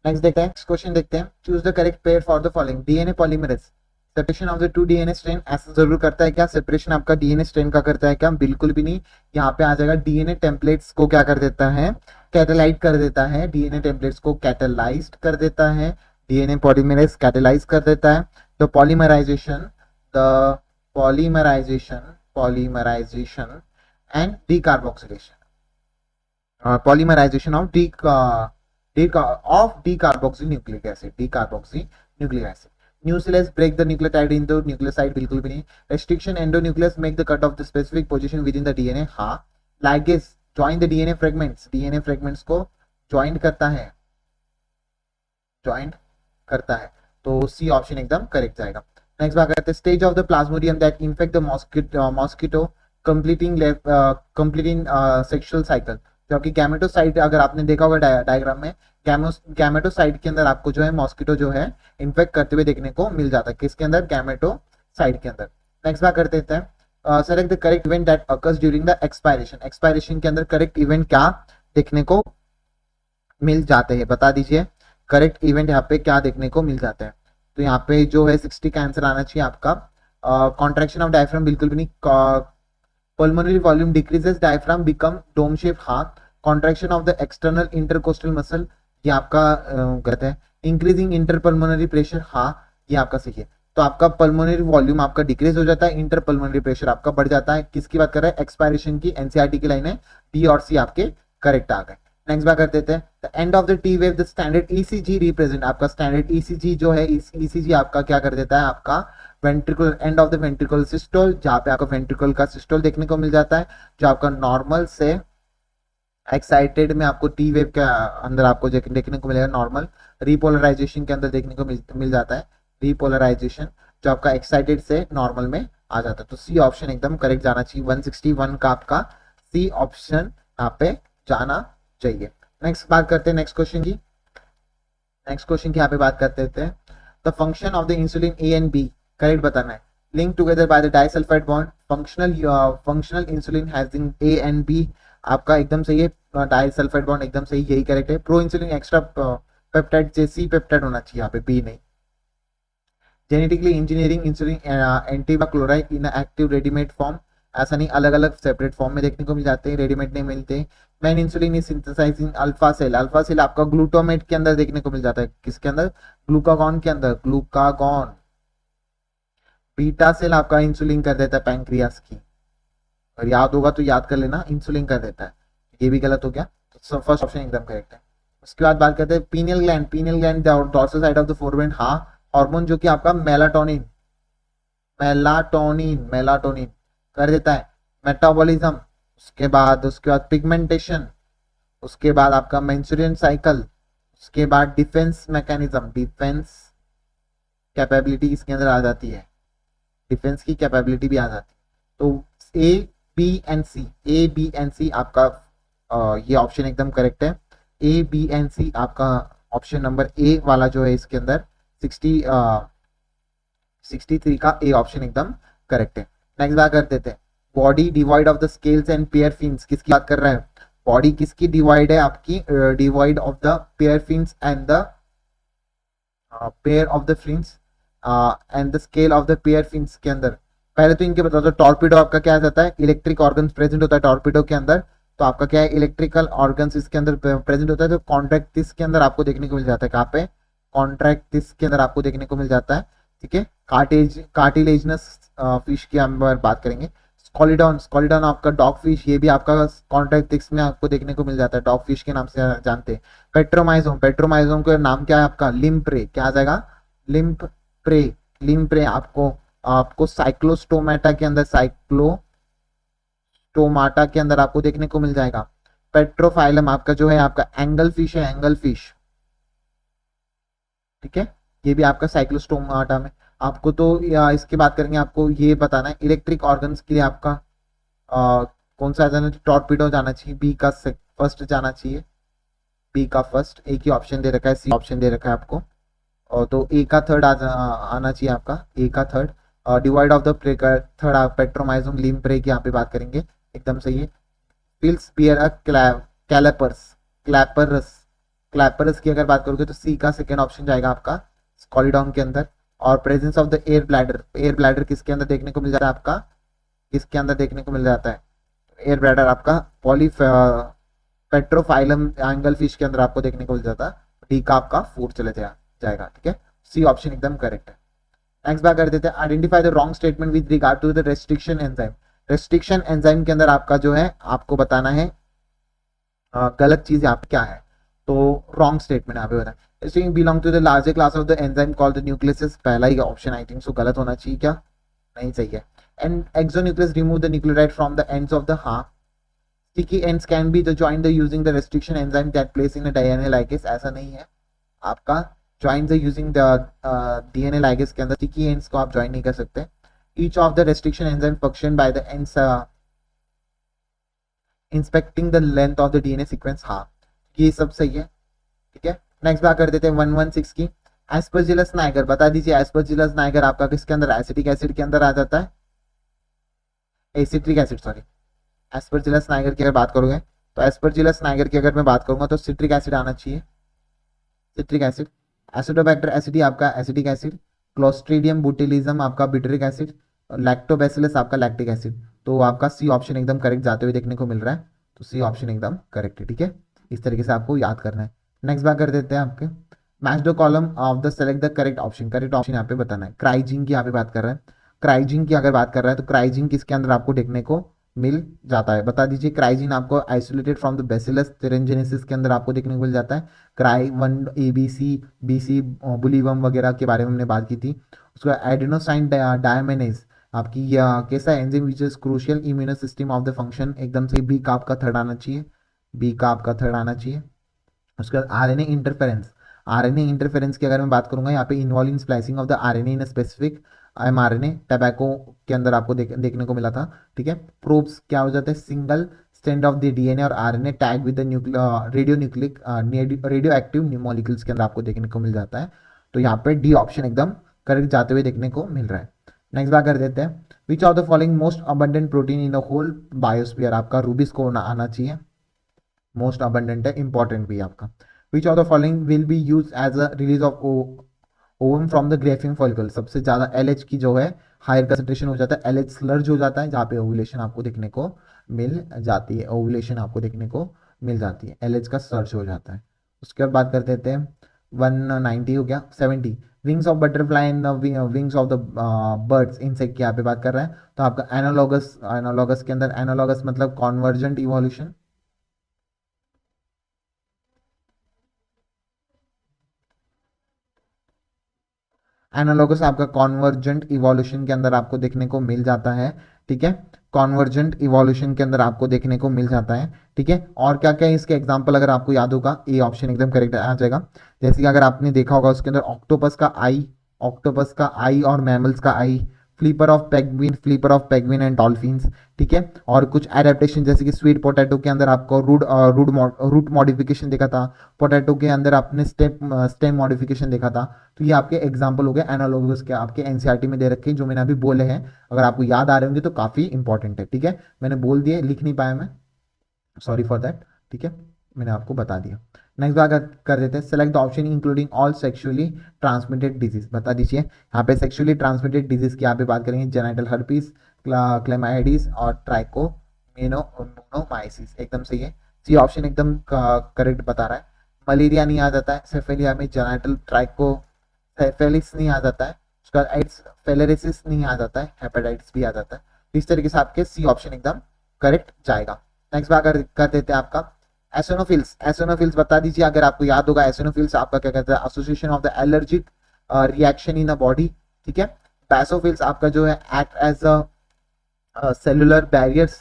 नेक्स्ट देखते हैं, नेक्स्ट क्वेश्चन देखते हैं, choose the correct pair for the following, DNA polymerase separation of the two DNA strain, ऐसा जरूर करता है क्या, सेपरेशन आपका डीएनए स्ट्रेन का करता है क्या, बिल्कुल भी नहीं। यहाँ पे आ जाएगा डीएनए टेम्पलेट्स को क्या कर देता है, कैटेलाइज कर देता है, डीएनए टेम्पलेट्स को कैटेलाइज्ड कर देता है, डीएनए पॉलीमरेज कैटेलाइज कर देता है। The polymerisation, the polymerisation and decarboxylation, polymerisation of decarboxynucleic acid, decarboxynucleic acid. Nucleus break the nucleotide into nucleoside, बिल्कुल भी नहीं। Restriction endonuclease make the cut of the specific position within the DNA, हाँ। Ligase join the DNA fragments, DNA fragments को join करता है, तो सी ऑप्शन एकदम करेक्ट जाएगा। नेक्स्ट बात करते हैं, stage of the Plasmodium that infect the mosquito completing sexual cycle, जो कि गैमेटोसाइट, अगर आपने देखा होगा डायग्राम में, गैमेटोसाइट के अंदर आपको जो है मॉस्किटो जो है इन्फेक्ट करते हुए देखने को मिल जाता है, किसके अंदर, गैमेटोसाइट के अंदर। नेक्स्ट बात करते हैं, select the correct event that occurs during the expiration के अंदर करेक्ट इवेंट क्या देखने को मिल जाते हैं, बता दीजिए करेक्ट इवेंट यहाँ पे क्या देखने को मिल जाते हैं। तो यहाँ पे जो है 60 का आंसर आना चाहिए आपका। कॉन्ट्रैक्शन ऑफ डायफ्राम बिल्कुल भी नहीं। Pulmonary volume decreases, diaphragm become dome shape, हाँ। Contraction of the external intercostal muscle, ये आपका गलत है। इंक्रीजिंग इंटरपल्मोनरी प्रेशर, हाँ, ये आपका सही है। तो आपका पल्मोनरी वॉल्यूम आपका डिक्रीज हो जाता है, इंटरपल्मोनरी प्रेशर आपका बढ़ जाता है। किसकी बात कर रहे हैं, एक्सपायरेशन की, एनसीईआरटी की लाइन है, डी और सी आपके करेक्ट आ गए। नेक्स्ट बात कर देते हैं, the end of the T wave the standard ECG represent, आपका स्टैंडर्ड ईसीजी जो है, ईसीजी आपका क्या कर देता है, आपका ventricular end of the ventricular systole, जहां पे आपको वेंट्रिकल का सिस्टोल देखने को मिल जाता है, जो आपका नॉर्मल से एक्साइटेड में आपको टी वेव के अंदर आपको देखने को मिलेगा, नॉर्मल रिपोलराइजेशन के अंदर देखने को मिल जाता है, रिपोलराइजेशन जो आपका एक्साइटेड से नॉर्मल में आ जाता है। तो सी ऑप्शन एकदम करेक्ट जाना चाहिए, 161 का आपका सी ऑप्शन यहाँ पे जाना चाहिए। नेक्स्ट बात करते हैं नेक्स्ट क्वेश्चन की, नेक्स्ट क्वेश्चन की यहाँ पे बात करते हैं, the function of the insulin A and B correct बताना है, link together by the disulphide bond, functional insulin having A and B, आपका एकदम सही है, डाइसल्फाइड बॉन्ड एकदम सही, यही करेक्ट है। Proinsulin extra peptide, C peptide होना चाहिए यहाँ पे, बी नहीं। जेनेटिकली इंजीनियरिंग इंसुलिन एंटीबाक्लोराइड इन एक्टिव रेडीमेड फॉर्म, ऐसा नहीं, अलग अलग सेपरेट फॉर्म में देखने को मिल जाते हैं, रेडीमेड नहीं मिलते। Man insulin is synthesising alpha cell, alpha cell आपका ग्लूटामेट के अंदर देखने को मिल जाता है, किसके अंदर, ग्लूकागॉन के अंदर, ग्लूकागॉन। बीटा सेल आपका इंसुलिन कर देता है पैंक्रियास की, और याद होगा तो याद कर लेना, इंसुलिन कर देता है, ये भी गलत हो गया, तो फर्स्ट ऑप्शन एकदम करेक्ट है। उसके बाद बात करते हैं pineal gland, pineal gland dorsal side of the foramen, हाँ, हार्मोन जो कि आपका मेलाटोनिन, मेलाटोनिन कर देता है, मेटाबॉलिज्म, उसके बाद पिगमेंटेशन, उसके बाद आपका मेंस्ट्रुएशन साइकिल, उसके बाद डिफेंस मैकेनिज्म, डिफेंस कैपेबिलिटी इसके अंदर आ जाती है, डिफेंस की कैपेबिलिटी भी आ जाती है। तो ए बी एंड सी आपका ये ऑप्शन एकदम करेक्ट है, ए बी एंड सी आपका ऑप्शन नंबर ए वाला जो है इसके अंदर 63 का ए ऑप्शन एकदम करेक्ट है। नेक्स्ट बात कर देते हैं, body divide of the scales and pair fins, किसकी बात कर रहा है, बॉडी किसकी डिवाइड है आपकी, divide of the pair fins and the pair of the fins and the scale of the pair fins के अंदर। पहले तो इनके बता दो, टॉर्पिडो आपका क्या जाता है, इलेक्ट्रिक ऑर्गन प्रेजेंट होता है टॉर्पिडो के अंदर, तो आपका क्या है, इलेक्ट्रिकल ऑर्गन्स इसके अंदर प्रेजेंट होता है। तो कॉन्ट्रैक्टिस के अंदर आपको देखने को मिल जाता है, कहाँ पे, कॉन्ट्रैक्टिस के अंदर आपको देखने को मिल जाता है, ठीक है। कार्टिलेजनस फिश की हम बात करेंगे। स्कॉलिडॉन आपका डॉग फिश, ये भी आपका कॉन्ट्रैक्टिस में आपको देखने को मिल जाता है, डॉग फिश के नाम से जानते हैं। पेट्रोमाइजोम का नाम क्या है आपका, लिम्प्रे, क्या आ जाएगा, लिम्प्रे आपको साइक्लोस्टोमाटा के अंदर, साइक्लोस्टोमाटा के अंदर आपको देखने को मिल जाएगा। पेट्रोफाइलम आपका जो है आपका एंगल फिश है, एंगल फिश, ठीक है, ये भी आपका साइक्लोस्टोमाटा में। आपको तो इसकी बात करेंगे, आपको ये बताना है इलेक्ट्रिक ऑर्गन्स के लिए आपका कौन सा जाना चाहिए, टॉर्पिडो जाना चाहिए, बी का फर्स्ट जाना चाहिए, बी का फर्स्ट, एक ही ऑप्शन दे रखा है, सी ऑप्शन दे रखा है आपको, और तो ए का थर्ड आना चाहिए आपका, ए का third. Divide of the prey का थर्ड पेट्रोमाइजम लिम प्रे की यहाँ पे बात करेंगे, एकदम सही है। फिल्स बियर अ कैलेपर्स, क्लैपर्स, क्लैपर्स की अगर बात करोगे तो सी का सेकेंड ऑप्शन जाएगा आपका कॉलिडॉन के अंदर। और presence of the air bladder, air bladder किसके अंदर देखने को मिल जाता है आपका, किसके अंदर देखने को मिल जाता है एयर ब्लैडर आपका, पॉली पेट्रोफाइलम एंगल फिश के अंदर आपको देखने को मिल जाता है। डी का आपका फोर चले जाएगा, ठीक है, सी ऑप्शन एकदम करेक्ट है। नेक्स्ट बात कर देते हैं, identify the wrong statement with regard to the restriction enzyme. Restriction enzyme के अंदर आपका जो है आपको बताना है गलत चीज यहाँ पे क्या है, तो रॉन्ग स्टेटमेंट यहाँ पे बताएं। Restriction belong to the larger class of the enzyme called the nucleus, पहला ही ऑप्शन आई थिंक सो गलत होना चाहिए, क्या नहीं सही है। And exonuclease remove the nucleotide from the ends of the sticky ends can be the joined the using the restriction enzyme that place in a DNA ligase, ऐसा नहीं है आपका, join the using the DNA ligase के अंदर sticky ends को आप join नहीं कर सकते। each of the restriction enzyme function by the ends inspecting the length of the DNA sequence, हाँ ये सब सही है, ठीक है। नेक्स्ट बात कर देते हैं 116 की, एस्परजिलस नाइगर, बता दीजिए एस्परजिलस नाइगर आपका किसके अंदर, एसिटिक एसिड के अंदर आ जाता है, एसिट्रिक एसिड सॉरी, एस्परजिलस नाइगर की अगर बात करोगे तो एस्परजिलस नाइगर की अगर मैं बात करूंगा तो सिट्रिक एसिड आना चाहिए, सिट्रिक एसिड। एसिडोबैक्टर एसिडी आपका एसिटिक एसिड, क्लोस्ट्रीडियम बुटिलिज्म आपका बिटरिक एसिड, लैक्टोबैसिलस आपका लैक्टिक एसिड। तो आपका सी ऑप्शन एकदम करेक्ट जाते हुए देखने को मिल रहा है, तो सी ऑप्शन एकदम करेक्ट है, ठीक है, इस तरीके से आपको याद करना है। नेक्स्ट बात कर देते हैं आपके, match the column of the select the correct option, correct option यहाँ पे बताना है। क्राइजिन की यहाँ पे बात कर रहे हैं, क्राइजिन की अगर बात कर रहा है तो क्राइजिन किसके अंदर आपको देखने को मिल जाता है, बता दीजिए। क्राइजिन आपको आइसोलेटेड फ्रॉम द बेसिलस थेरेंजेनेसिस के अंदर आपको देखने को मिल जाता है। क्राई वन एबीसी बुलीवम वगैरह के बारे में हमने बात की थी। उसका एडेनोसाइन डायमेनेज आपकी कैसा enzyme which is crucial immuno system of the function, एकदम से बी का आपका थर्ड आना चाहिए, बी का आपका थर्ड आना चाहिए। उसके बाद आरएनए इंटरफेरेंस, आरएनए इंटरफेरेंस की अगर मैं बात करूंगा यहाँ पे involve in splicing of the RNA in specific mRNA, tobacco के अंदर आपको देखने को मिला था, ठीक है। प्रोब्स क्या हो जाता है, single strand of the DNA और RNA tag with the radio nucleic radioactive molecules के अंदर आपको देखने को मिल जाता है। तो यहाँ पे डी ऑप्शन एकदम करेक्ट जाते हुए देखने को मिल रहा है। नेक्स्ट बात कर देते हैं, which of the following most abundant protein in the whole biosphere, आपका रूबिस को आना चाहिए, मोस्ट अबंडेंट है, इंपॉर्टेंट भी आपका। Which of the following will be use as a release of ovum from the graafian follicle, सबसे ज्यादा एलएच की जो है हायर कंसेंट्रेशन हो जाता है, एलएच स्लर्ज हो जाता है जहाँ पे ओवुलेशन आपको देखने को मिल जाती है, ओवुलेशन आपको देखने को मिल जाती है, एलएच का सर्च हो जाता है। उसके बाद बात कर देते हैं 190 हो गया, 70 wings of butterfly and wings of the birds insect की यहाँ पे बात कर रहे हैं। तो आपका एनालॉगस, एनालॉगस के अंदर एनालॉगस मतलब कॉन्वर्जेंट इवोल्यूशन, एनालॉगस आपका कॉन्वर्जेंट इवोल्यूशन के अंदर आपको देखने को मिल जाता है, ठीक है, कॉन्वर्जेंट इवोल्यूशन के अंदर आपको देखने को मिल जाता है, ठीक है। और क्या क्या है इसके एग्जांपल अगर आपको याद होगा, ए ऑप्शन एकदम करेक्ट आ जाएगा। जैसे कि अगर आपने देखा होगा उसके अंदर ऑक्टोपस का आई, ऑक्टोपस का आई और मैमल्स का eye, flipper of penguin and dolphins, ठीक है। और कुछ एडेप्टेशन जैसे कि स्वीट पोटैटो के अंदर आपको रूट मॉडिफिकेशन देखा था, पोटैटो के अंदर आपने स्टेम मॉडिफिकेशन देखा था। तो ये आपके एग्जाम्पल हो गए एनालॉगस के, आपके एनसीईआरटी में दे रखे हैं जो मैंने अभी बोले हैं, अगर आपको याद आ रहे होंगे तो काफी इंपॉर्टेंट है, ठीक है। मैंने बोल दिए, लिख नहीं पाया मैं, सॉरी फॉर दैट, ठीक है, मैंने आपको बता दिया। नेक्स्ट बात कर देते हैं, select the option including all sexually transmitted disease, बता दीजिए। यहाँ पे सेक्सुअली ट्रांसमिटेड डिजीज की यहाँ पे बात करेंगे, जेनिटल हर्पीस, क्लेमाइडिस और ट्राइकोमोनोमाइसिस, एकदम सही है, सी ऑप्शन एकदम करेक्ट बता रहा है। मलेरिया नहीं आ जाता है, सेफेलिया में जेनिटल ट्राइकोसेफेलिस नहीं आ जाता है, उसका एड्स फेलेरिसिस नहीं आ जाता है, हेपेटाइटिस भी आ जाता है। इस तरीके से आपके सी ऑप्शन एकदम करेक्ट जाएगा। नेक्स्ट बात कर देते हैं आपका एसोनोफिल्स, एसोनोफिल्स बता दीजिए अगर आपको याद होगा, एसोनोफिल्स आपका क्या कहता है, association of the allergic reaction in a body, ठीक है। बैसोफिल्स आपका जो है act as a cellular barriers,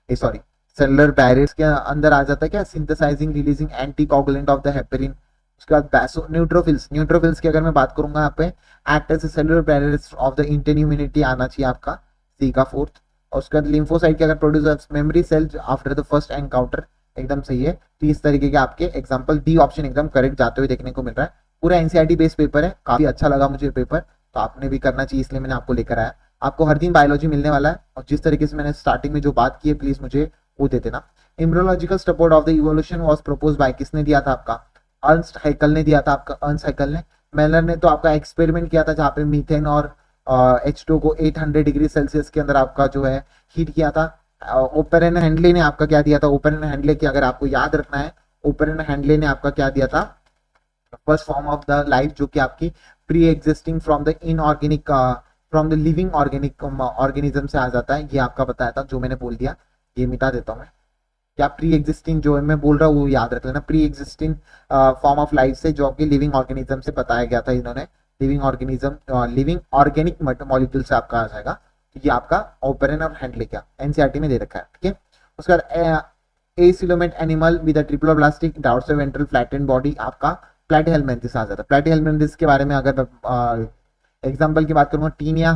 sorry cellular barriers के अंदर आ जाता है क्या, synthesising releasing anticoagulant of the heparin. उसके बाद बैसो न्यूट्रोफिल्स, न्यूट्रोफिल्स की अगर मैं बात करूंगा यहाँ पे act as a cellular barriers of the innate immunity आना चाहिए आपका, सी का फोर्थ। और उसके बाद लिम्फोसाइट की अगर produce memory cells after the first encounter, एकदम सही है। तो इस तरीके के आपके एग्जांपल, डी ऑप्शन एकदम करेक्ट जाते हुए देखने को मिल रहा है। पूरा एनसीईआरटी बेस्ड पेपर है, काफी अच्छा लगा मुझे पेपर, तो आपने भी करना चाहिए, इसलिए मैंने आपको लेकर आया। आपको हर दिन बायोलॉजी मिलने वाला है, और जिस तरीके से मैंने स्टार्टिंग में जो बात की है प्लीज मुझे वो दे देना। Embryological support of the evolution was proposed by, किसने दिया था आपका? अर्नस्ट हैकेल ने दिया था आपका, अर्नस्ट हैकेल ने। मेलर ने तो आपका एक्सपेरिमेंट किया था जहाँ पे मीथेन और H2 को 800 डिग्री सेल्सियस के अंदर आपका जो है हीट किया था। ओपेर एंड हैंडले ने आपका क्या दिया था? ओपेर एंड हैंडले की अगर आपको याद रखना है, ओपेर एंड हैंडले ने आपका क्या दिया था? First form of the life जो कि आपकी pre existing from the inorganic from the living organic organism से आ जाता है, ये आपका बताया था, जो मैंने बोल दिया ये मिटा देता हूँ मैं। क्या प्री एग्जिस्टिंग जो मैं बोल रहा हूँ वो याद रख लेना, pre existing form of life से जो कि लिविंग ऑर्गेनिज्म से बताया गया था इन्होंने, living organism living organic molecule से आपका आ जाएगा। तो ये आपका ओपेरन और हैंडले का एनसीईआरटी में दे रखा है, ठीक है। उसके बाद acoelomate animal with triploblastic dorsal ventral flattened body, आपका प्लैटीहेलमिन्थेस आ जाता है। प्लैटीहेलमिन्थेस के बारे में अगर एग्जांपल की बात करूंगा, टीनिया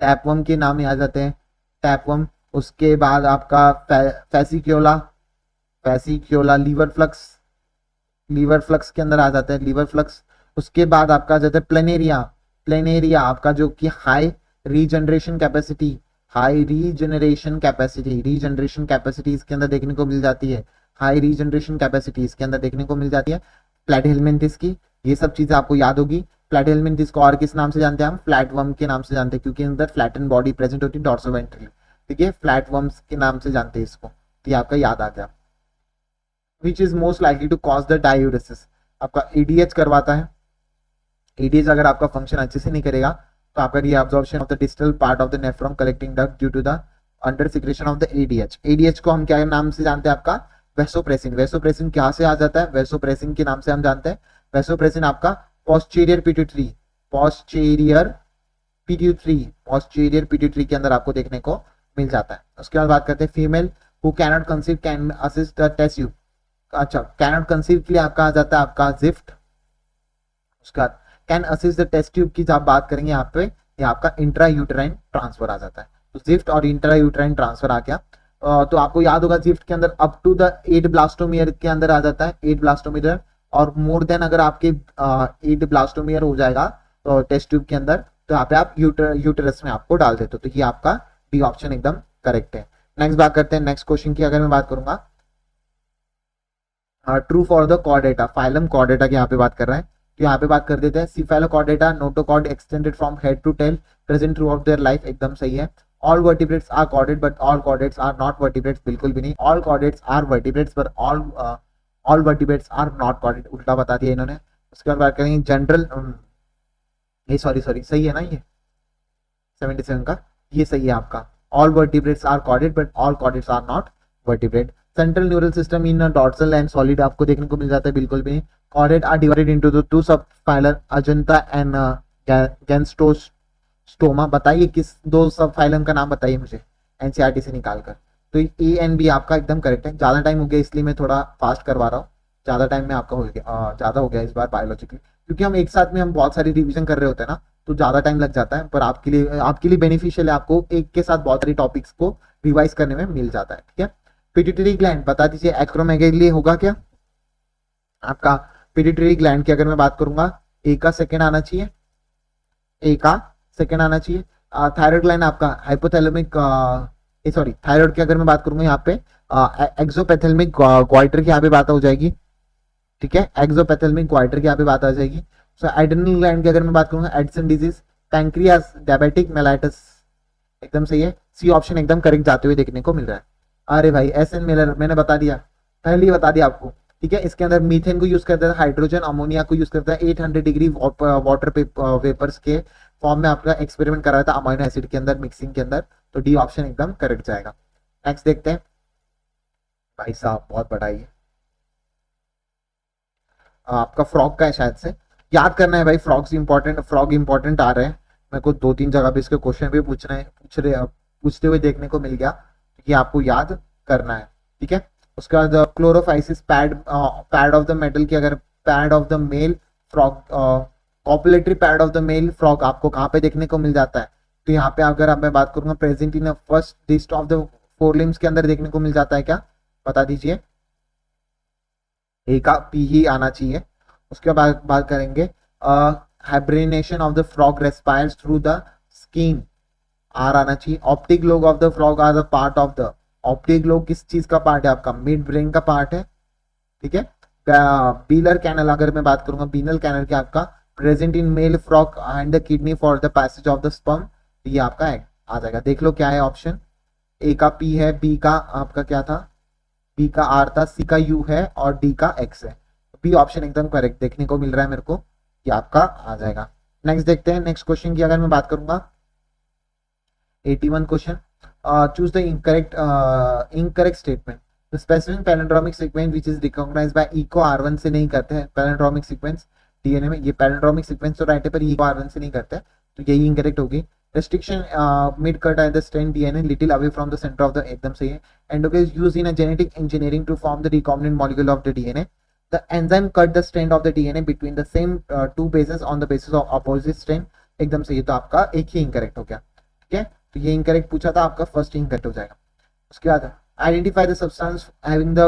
टैपवर्म के नाम में आ जाते हैं, टैपवर्म। उसके बाद आपका फैसिक्योला, फैसिक्योला लीवर फ्लक्स, लीवर फ्लक्स के अंदर आ जाता है, लीवर फ्लक्स। उसके बाद आपका आ जाता है प्लेनेरिया, प्लेनेरिया आपका जो कि high regeneration capacity, high regeneration capacity, regeneration capacity इसके अंदर देखने को मिल जाती है, हाई रीजनरेशन कैपेसिटी इसके अंदर देखने को मिल जाती है प्लैटीहेलमिन्थेस की। ये सब चीजें आपको याद होगी। प्लैटीहेलमिन्थेस को और किस नाम से जानते हैं हम? फ्लैटवर्म के नाम से जानते हैं, क्योंकि अंदर फ्लैटन बॉडी प्रेजेंट होती है डॉर्सल वेंट्रली, ठीक है, फ्लैटवर्म्स के नाम से जानते हैं इसको, तो ये आपका याद आ गया। Which is most likely to cause the diuresis, आपका एडीएच करवाता है। एडीएच अगर आपका फंक्शन अच्छे से नहीं करेगा तो आपका reabsorption of the distal part of the nephron collecting duct due to the under secretion of the ADH. ADH को हम क्या नाम से जानते हैं? आपका वेसोप्रेसिन। वेसोप्रेसिन क्या से आ जाता है? वेसोप्रेसिन के नाम से हम जानते हैं। वेसोप्रेसिन आपका posterior pituitary, posterior pituitary, posterior pituitary के अंदर आपको देखने को मिल जाता है। उसके बाद बात करते हैं female who cannot conceive can assist the test tube. अच्छा, कैनॉट कंसीव के लिए आपका आ जाता है आपका जिफ्ट। उसके बाद can assist the test tube की जब बात करेंगे यहाँ पे, ये आपका इंट्रा यूटेराइन ट्रांसफर आ जाता है। तो जिफ्ट और इंट्रा यूटेराइन ट्रांसफर आ गया। तो आपको याद होगा जिफ्ट के अंदर अप टू द 8 ब्लास्टोमियर के अंदर आ जाता है, 8 ब्लास्टोमियर, और मोर देन अगर आपके 8 ब्लास्टोमियर हो जाएगा तो टेस्ट ट्यूब के अंदर, तो यहाँ पे आप यूटेरस में आपको डाल देते हो। तो ये आपका डी ऑप्शन एकदम करेक्ट है। नेक्स्ट बात करते हैं नेक्स्ट क्वेश्चन की, अगर मैं बात करूंगा true for the Chordata, phylum Chordata की यहाँ पे बात कर रहे हैं, तो यहाँ पे बात कर देते हैं cephalochordata notochord extended from head to tail present throughout their life, एकदम सही है। All vertebrates are chordate but all chordates are not vertebrates, बिल्कुल भी नहीं। All chordates are vertebrates but all vertebrates are not chordate, उल्टा बता दिया इन्होंने। उसके बाद बात करेंगे जनरल, ये सॉरी सही है ना, ये 77 का ये सही है आपका। All vertebrates are chordate but all chordates are not vertebrate. Central neural system in dorsal and solid आपको देखने को मिल जाता है, बिल्कुल भी नहीं। Chordate are divided into the two sub phylum agnatha and gnathostomata. बताइए किस दो सब फाइलम का नाम बताइए मुझे एनसीईआरटी से निकालकर। तो ए एंड बी आपका एकदम करेक्ट है। ज्यादा टाइम हो गया इसलिए मैं थोड़ा फास्ट करवा रहा हूँ, ज्यादा टाइम में आपका हो गया, ज्यादा हो गया इस बार बायोलॉजिकली, क्योंकि हम एक साथ में हम बहुत सारी रिवीजन कर रहे होते हैं ना, तो ज्यादा टाइम लग जाता है, पर आपके लिए बेनिफिशियल है, आपको एक के साथ बहुत सारी टॉपिक्स को रिवाइज करने में मिल जाता है, ठीक है। पिट्यूटरी ग्लैंड बता दीजिए एक्रोमेगैली होगा क्या आपका? पिट्यूटरी ग्लैंड की अगर मैं बात करूंगा, ए का सेकंड आना चाहिए, ए का सेकंड आना चाहिए। थायराइड ग्लैंड आपका हाइपोथैलेमिक, सॉरी थायराइड की अगर मैं बात करूंगा यहाँ पे एक्सोपैथेलमिक ग्वाइटर की यहाँ पे बात हो जाएगी, ठीक है, एक्सोपैथेलमिक ग्वाइटर की यहाँ पे बात आ जाएगी। सो एड्रेनल ग्लैंड की अगर मैं बात करूंगा, Addison disease, pancreas, diabetic mellitus, एकदम सही है। सी ऑप्शन एकदम करेक्ट जाते हुए देखने को मिल रहा है। अरे भाई एस एन मिलर मैंने बता दिया, पहले ही बता दिया आपको, ठीक है। इसके अंदर मीथेन को यूज करता है, हाइड्रोजन अमोनिया को यूज करता है, 800 डिग्री वाटर वेपर्स के फॉर्म में आपका एक्सपेरिमेंट कराया था अमाइनो एसिड के अंदर मिक्सिंग के अंदर। तो डी ऑप्शन एकदम करेक्ट जाएगा। नेक्स्ट देखते हैं भाई साहब, बहुत बड़ा ये आपका फ्रॉग का है, शायद से याद करना है भाई। फ्रॉग इंपॉर्टेंट आ रहे हैं, मेरे को 2-3 जगह पे इसके क्वेश्चन भी पूछते हुए देखने को मिल गया, ये आपको याद करना है, ठीक है। उसके बाद chlorophyceae pad of the metal की अगर pad of the male frog, copulatory pad of the male frog आपको कहाँ पे देखने को मिल जाता है? तो यहाँ पे अगर मैं बात करूंगा present in first digit of the fore limbs के अंदर देखने को मिल जाता है क्या? बता दीजिए। ए का पी ही आना चाहिए। उसके बाद बात करेंगे hibernation of the frog respires through the skin, are आना चाहिए। Optic lobe of the frog are the part of the, optic lobe किस चीज का पार्ट है आपका, मिड ब्रेन का पार्ट है, ठीक है। बीलर कैनल अगर मैं बात करूंगा, बीनल कैनल क्या आपका present in male frog and the kidney for the passage of the sperm, ये आपका आ जाएगा। देख लो क्या है ऑप्शन, ए का पी है, बी का आपका क्या था, बी का आर था, सी का यू है और डी का एक्स है। बी ऑप्शन एकदम करेक्ट देखने को मिल रहा है मेरे को, ये आपका आ जाएगा। नेक्स्ट देखते हैं, नेक्स्ट क्वेश्चन की अगर मैं बात करूंगा 81 question, choose the incorrect statement. The specific palindromic sequence which is recognised by Eco R1 से नहीं करते हैं पैलिंड्रोमिक सीक्वेंस डीएनए में, ये पैलिंड्रोमिक सीक्वेंस तो राइट है पर इको R1 से नहीं करते हैं, तो यही इनकरेक्ट होगी। restriction mid cut at the strand DNA little away from the center of the, एकदम सही है। Endocase used in a genetic engineering to form the recombinant molecule of the DNA. The enzyme cut the strand of the DNA between the same two bases on the basis of opposite strand, एकदम सही है। तो आपका एक ही इनकरेक्ट हो गया, ठीक है। तो ये इनकरेक्ट पूछा था, आपका फर्स्ट इनकरेक्ट हो जाएगा। उसके बाद identify the substance having the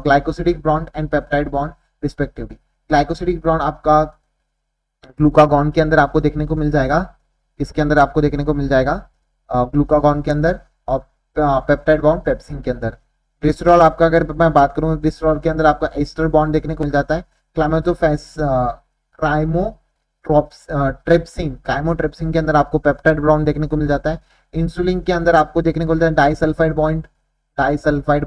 glycosidic bond and peptide bond respectively. Glycosidic bond आपका ग्लूकागॉन के अंदर आपको देखने को मिल जाएगा, इसके अंदर आपको देखने को मिल जाएगा ग्लूकागॉन के अंदर, और पेप्टाइड बॉन्ड पेप्सिन के अंदर। ग्लिसरॉल आपका अगर मैं बात करूं, ग्लिसरॉल के अंदर आपका एस्टर बॉन्ड देखने को मिल जाता है। क्राइमोट्रेप्सिन के अंदर आपको पेप्टाइड बॉन्ड देखने को मिल जाता है। इंसुलिन के अंदर आपको देखने को मिलता है डाइसल्फाइड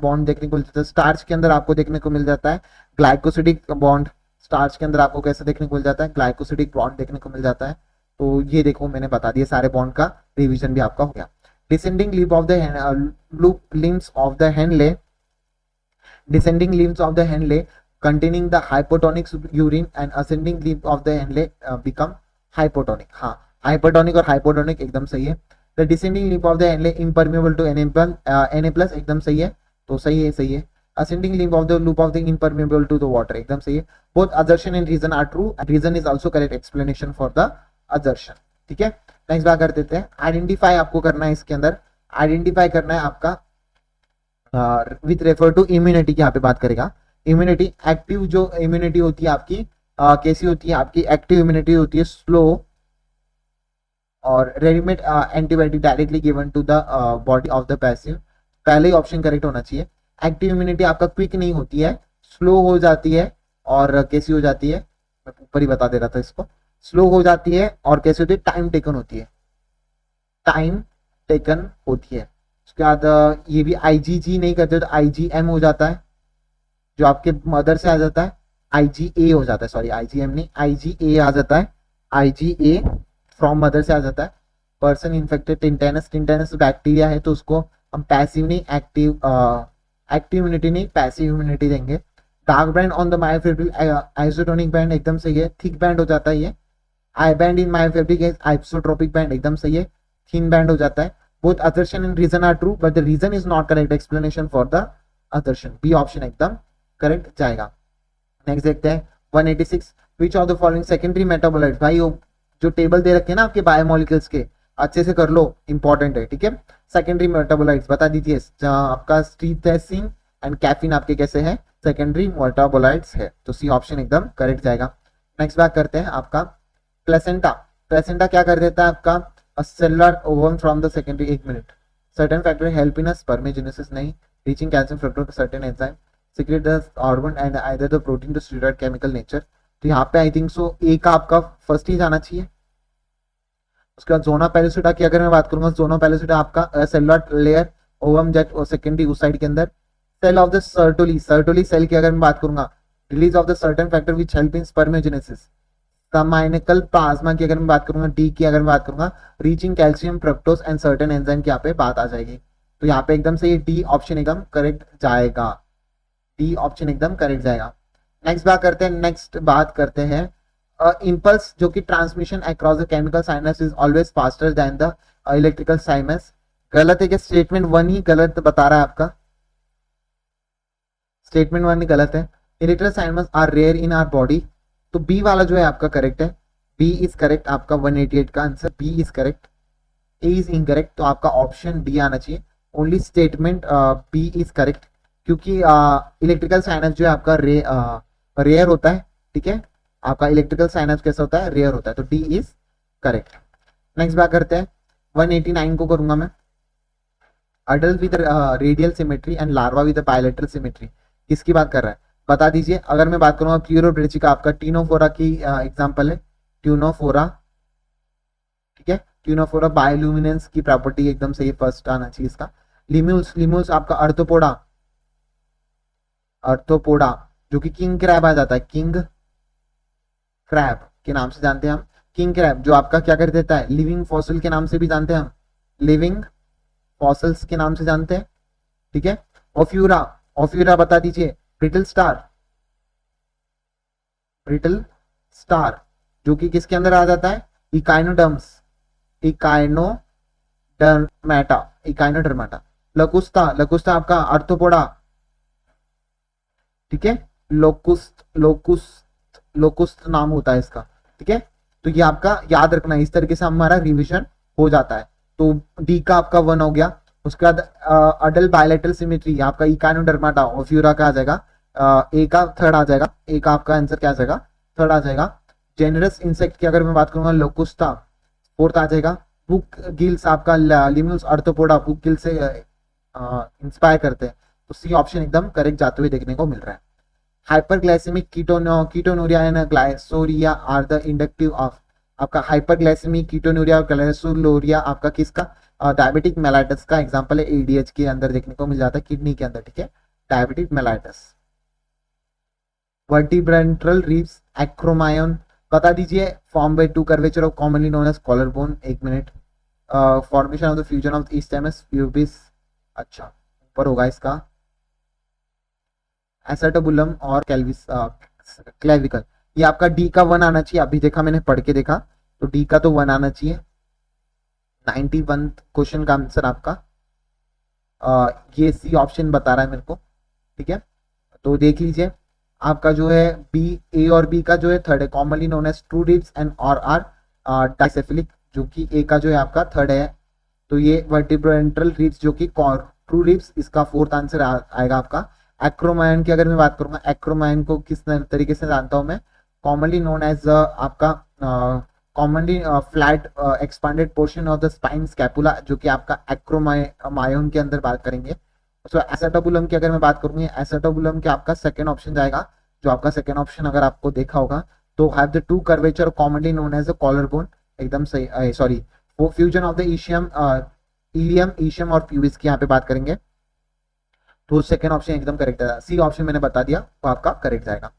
बॉन्ड देखने को मिल जाता है। स्टार्च के अंदर आपको देखने को मिल जाता है ग्लाइकोसिडिक बॉन्ड, स्टार्च के अंदर आपको कैसे देखने को मिल जाता है ग्लाइकोसिडिक बॉन्ड देखने को मिल जाता है। तो ये देखो मैंने बता दिया सारे बॉन्ड का रिवीजन भी आपका हो गया। Descending limb of the limbs of the handle, descending limbs of the Henle containing the hypotonic urine and ascending limb of the Henle become hypotonic। हाँ, hypertonic और hypotonic एकदम सही है। The descending limb of the Henle impermeable to Na+, एकदम सही है, तो सही है। Ascending limb of the loop of the impermeable to the water, एकदम सही है। Both assertion and reason are true and reason is also correct explanation for the assertion, ठीक है। नेक्स्ट बात कर देते हैं, आइडेंटिफाई आपको करना है, इसके अंदर आइडेंटिफाई करना है आपका विथ रेफर टू इम्यूनिटी की यहाँ पे बात करेगा। इम्यूनिटी एक्टिव जो इम्यूनिटी होती है आपकी कैसी होती है, आपकी एक्टिव इम्यूनिटी होती है स्लो और readymade antibiotic directly given to the body of the passive, पहले ही ऑप्शन करेक्ट होना चाहिए। एक्टिव इम्यूनिटी आपका क्विक नहीं होती है, स्लो हो जाती है और कैसी हो जाती है, मैं ऊपर ही बता दे रहा था इसको, स्लो हो जाती है और कैसी होती है टाइम टेकन होती है, टाइम टेकन होती है। उसके बाद ये भी आईजीजी नहीं करते तो आईजीएम हो जाता है, जो आपके मदर से आ जाता है आईजीए हो जाता है, सॉरी आईजीएम नहीं आईजीए आ जाता है, आईजीए फ्रॉम मदर से आ जाता है। पर्सन इन्फेक्टेड टिंटेनस बैक्टीरिया है तो उसको हम पैसिव नहीं एक्टिव इम्यूनिटी नहीं पैसिव इम्यूनिटी देंगे। Dark band on the myofibril isotonic band एकदम सही है, थिक बैंड हो जाता है ये। I band in myofibril isotropic band एकदम सही है, थिन बैंड हो जाता है। Both assertion and reason are true, but the reason is not correct explanation for the assertion. B option एकदम correct जाएगा। नेक्स्ट देखते हैं 186, which of the following secondary metabolites, भाई वो जो टेबल दे रखे हैं ना आपके बायोमोलिक्यूल्स के, अच्छे से कर लो, इंपॉर्टेंट है, ठीक है। सेकेंडरी मेटाबोलाइट्स बता दीजिए, जहाँ आपका स्ट्रीथेसिन एंड कैफीन आपके कैसे है, सेकेंडरी मेटाबोलाइट्स है, तो सी ऑप्शन एकदम करेक्ट जाएगा। नेक्स्ट बात करते हैं आपका प्लेसेंटा क्या कर देता है आपका a cellular ovum from the secondary, एक minute, certain factor help in a spermatogenesis नहीं, reaching calcium fructose certain enzyme secrete the hormone and either the protein to steroid chemical nature। तो यहाँ पे आई थिंक सो ए का आपका फर्स्ट ही जाना चाहिए। उसके बाद जोना पेलिसिडा की अगर मैं बात करूंगा, जोना पेलिसिडा आपका सेलुलर लेयर ओवम जेट और सेकेंडरी उस साइड के अंदर। Cell of the sertoli cell की अगर मैं बात करूंगा, release of the certain factor which help in spermatogenesis. Seminal plasma की अगर मैं बात करूंगा, डी की अगर मैं बात करूंगा, reaching calcium fructose and certain enzyme की यहाँ पे बात आ जाएगी। तो यहाँ पे एकदम से ये डी ऑप्शन एकदम करेक्ट जाएगा, डी ऑप्शन एकदम करेक्ट जाएगा। नेक्स्ट बात करते हैं इम्पल्स जो कि transmission across the chemical sinus is always faster than the electrical sinus. गलत है क्या? स्टेटमेंट 1 ही गलत बता रहा है आपका, स्टेटमेंट 1 ही गलत है। Electrical sinus are rare in our body, तो बी वाला जो है आपका करेक्ट है, बी इज करेक्ट, आपका 188 का answer B is correct, A is incorrect, तो आपका ऑप्शन डी आना चाहिए। Only statement B is correct, क्योंकि इलेक्ट्रिकल साइनस जो है आपका रेयर होता है, ठीक है, आपका इलेक्ट्रिकल साइनेप्स कैसा होता है, रेयर होता है, तो डी इज करेक्ट। नेक्स्ट बात करते हैं 189 को करूंगा मैं। Adult with radial symmetry and larva with bilateral symmetry, किसकी बात कर रहा है बता दीजिए। अगर मैं बात करूंगा क्यूरोब्रेचिका, आपका टीनोफोरा की एग्जांपल है, ट्यूनोफोरा, ठीक है। ट्यूनोफोरा बायोल्यूमिनेंस की प्रॉपर्टी एकदम सही, फर्स्ट आना चाहिए इसका। लिम्यूल्स, लिम्यूल्स आपका अर्थोपोडा, अर्थोपोडा जो कि किंग क्रैब आ जाता है, किंग क्रैब के नाम से जानते हैं हम। किंग क्रैब जो आपका क्या कर देता है, लिविंग फॉसिल के नाम से भी जानते हैं हम, लिविंग फॉसिल्स के नाम से जानते हैं, ठीक है। ओफ्यूरा, ओफ्यूरा बता दीजिए। ब्रिटल स्टार, ब्रिटल स्टार जो कि किसके अंदर आ जाता है, इकाइनोडर्म्स, इकाइनोडर्माटा, इकाइनोडर्माटा। लकुस्ता, लकुस्ता आपका अर्थोपोडा, ठीक है। लोकुस्ट, लोकुस्ट, लोकुस्ट नाम होता है इसका, ठीक है। तो ये आपका याद रखना है, इस तरीके से हमारा रिवीजन हो जाता है। तो डी का आपका 1 हो गया। उसके बाद अडल्ट बायलैटरल सिमेट्री आपका इकाइनोडर्माटा ओफ्यूरा का आ जाएगा, ए का थर्ड आ जाएगा, ए का आपका आंसर क्या आ जाएगा, थर्ड आ जाएगा। जेनरस इंसेक्ट की अगर मैं बात करूंगा लोकुस्टा, फोर्थ आ जाएगा। बुक गिल्स आपका लिम्यूल्स अर्थोपोडा, बुक गिल से इंस्पायर करते हैं, तो सी ऑप्शन एकदम करेक्ट जाते हुए देखने को मिल रहा है। Hyperglycemic ketonuria and glycosuria are the inductive of, आपका हाइपरग्लाइसेमिक कीटोनूरिया और ग्लाइसोलोरिया आपका किसका, डायबिटिक मेलाइटस का एग्जांपल है, एडीएच के अंदर देखने को मिल जाता है, किडनी के अंदर, ठीक है, diabetic mellitus. Vertebrosternal ribs acromion बता दीजिए, form by two curvature of commonly known as collar bone, एक मिनट। Formation of the fusion of ischium pubis, अच्छा ऊपर होगा इसका, एसेटोबुलम और कैल्विस क्लेविकल। ये आपका डी का 1 आना चाहिए, अभी देखा मैंने पढ़ के देखा, तो डी का तो 1 आना चाहिए। 91 क्वेश्चन का आंसर आपका ये सी ऑप्शन बता रहा है मेरे को, ठीक है। तो देख लीजिए आपका जो है बी, ए और बी का जो है थर्ड है, commonly known as true ribs and और आर डाइसेफिलिक, जो कि ए का जो है आपका थर्ड है। तो ये वर्टिब्रेंट्रल रिब्स जो कि ट्रू रिब्स, इसका फोर्थ आंसर आएगा आपका। एक्रोमायन की अगर मैं बात करूंगा, एक्रोमायन को किस तरीके से जानता हूं मैं, कॉमनली नोन एज आपका commonly flat expanded portion of the spine scapula, जो कि आपका एक्रोमायन के अंदर बात करेंगे। सो एसेटोबुलम की अगर मैं बात करूंगी, एसेटोबुलम के आपका सेकंड ऑप्शन जाएगा, जो आपका सेकंड ऑप्शन अगर आपको देखा होगा, तो have the two curvature commonly known as a collar bone, एकदम सही, सॉरी, वो fusion of the ischium, ilium, ischium और प्यूबिस की यहाँ पे बात करेंगे, तो सेकंड ऑप्शन एकदम करेक्ट है। सी ऑप्शन मैंने बता दिया, वो आपका करेक्ट जाएगा।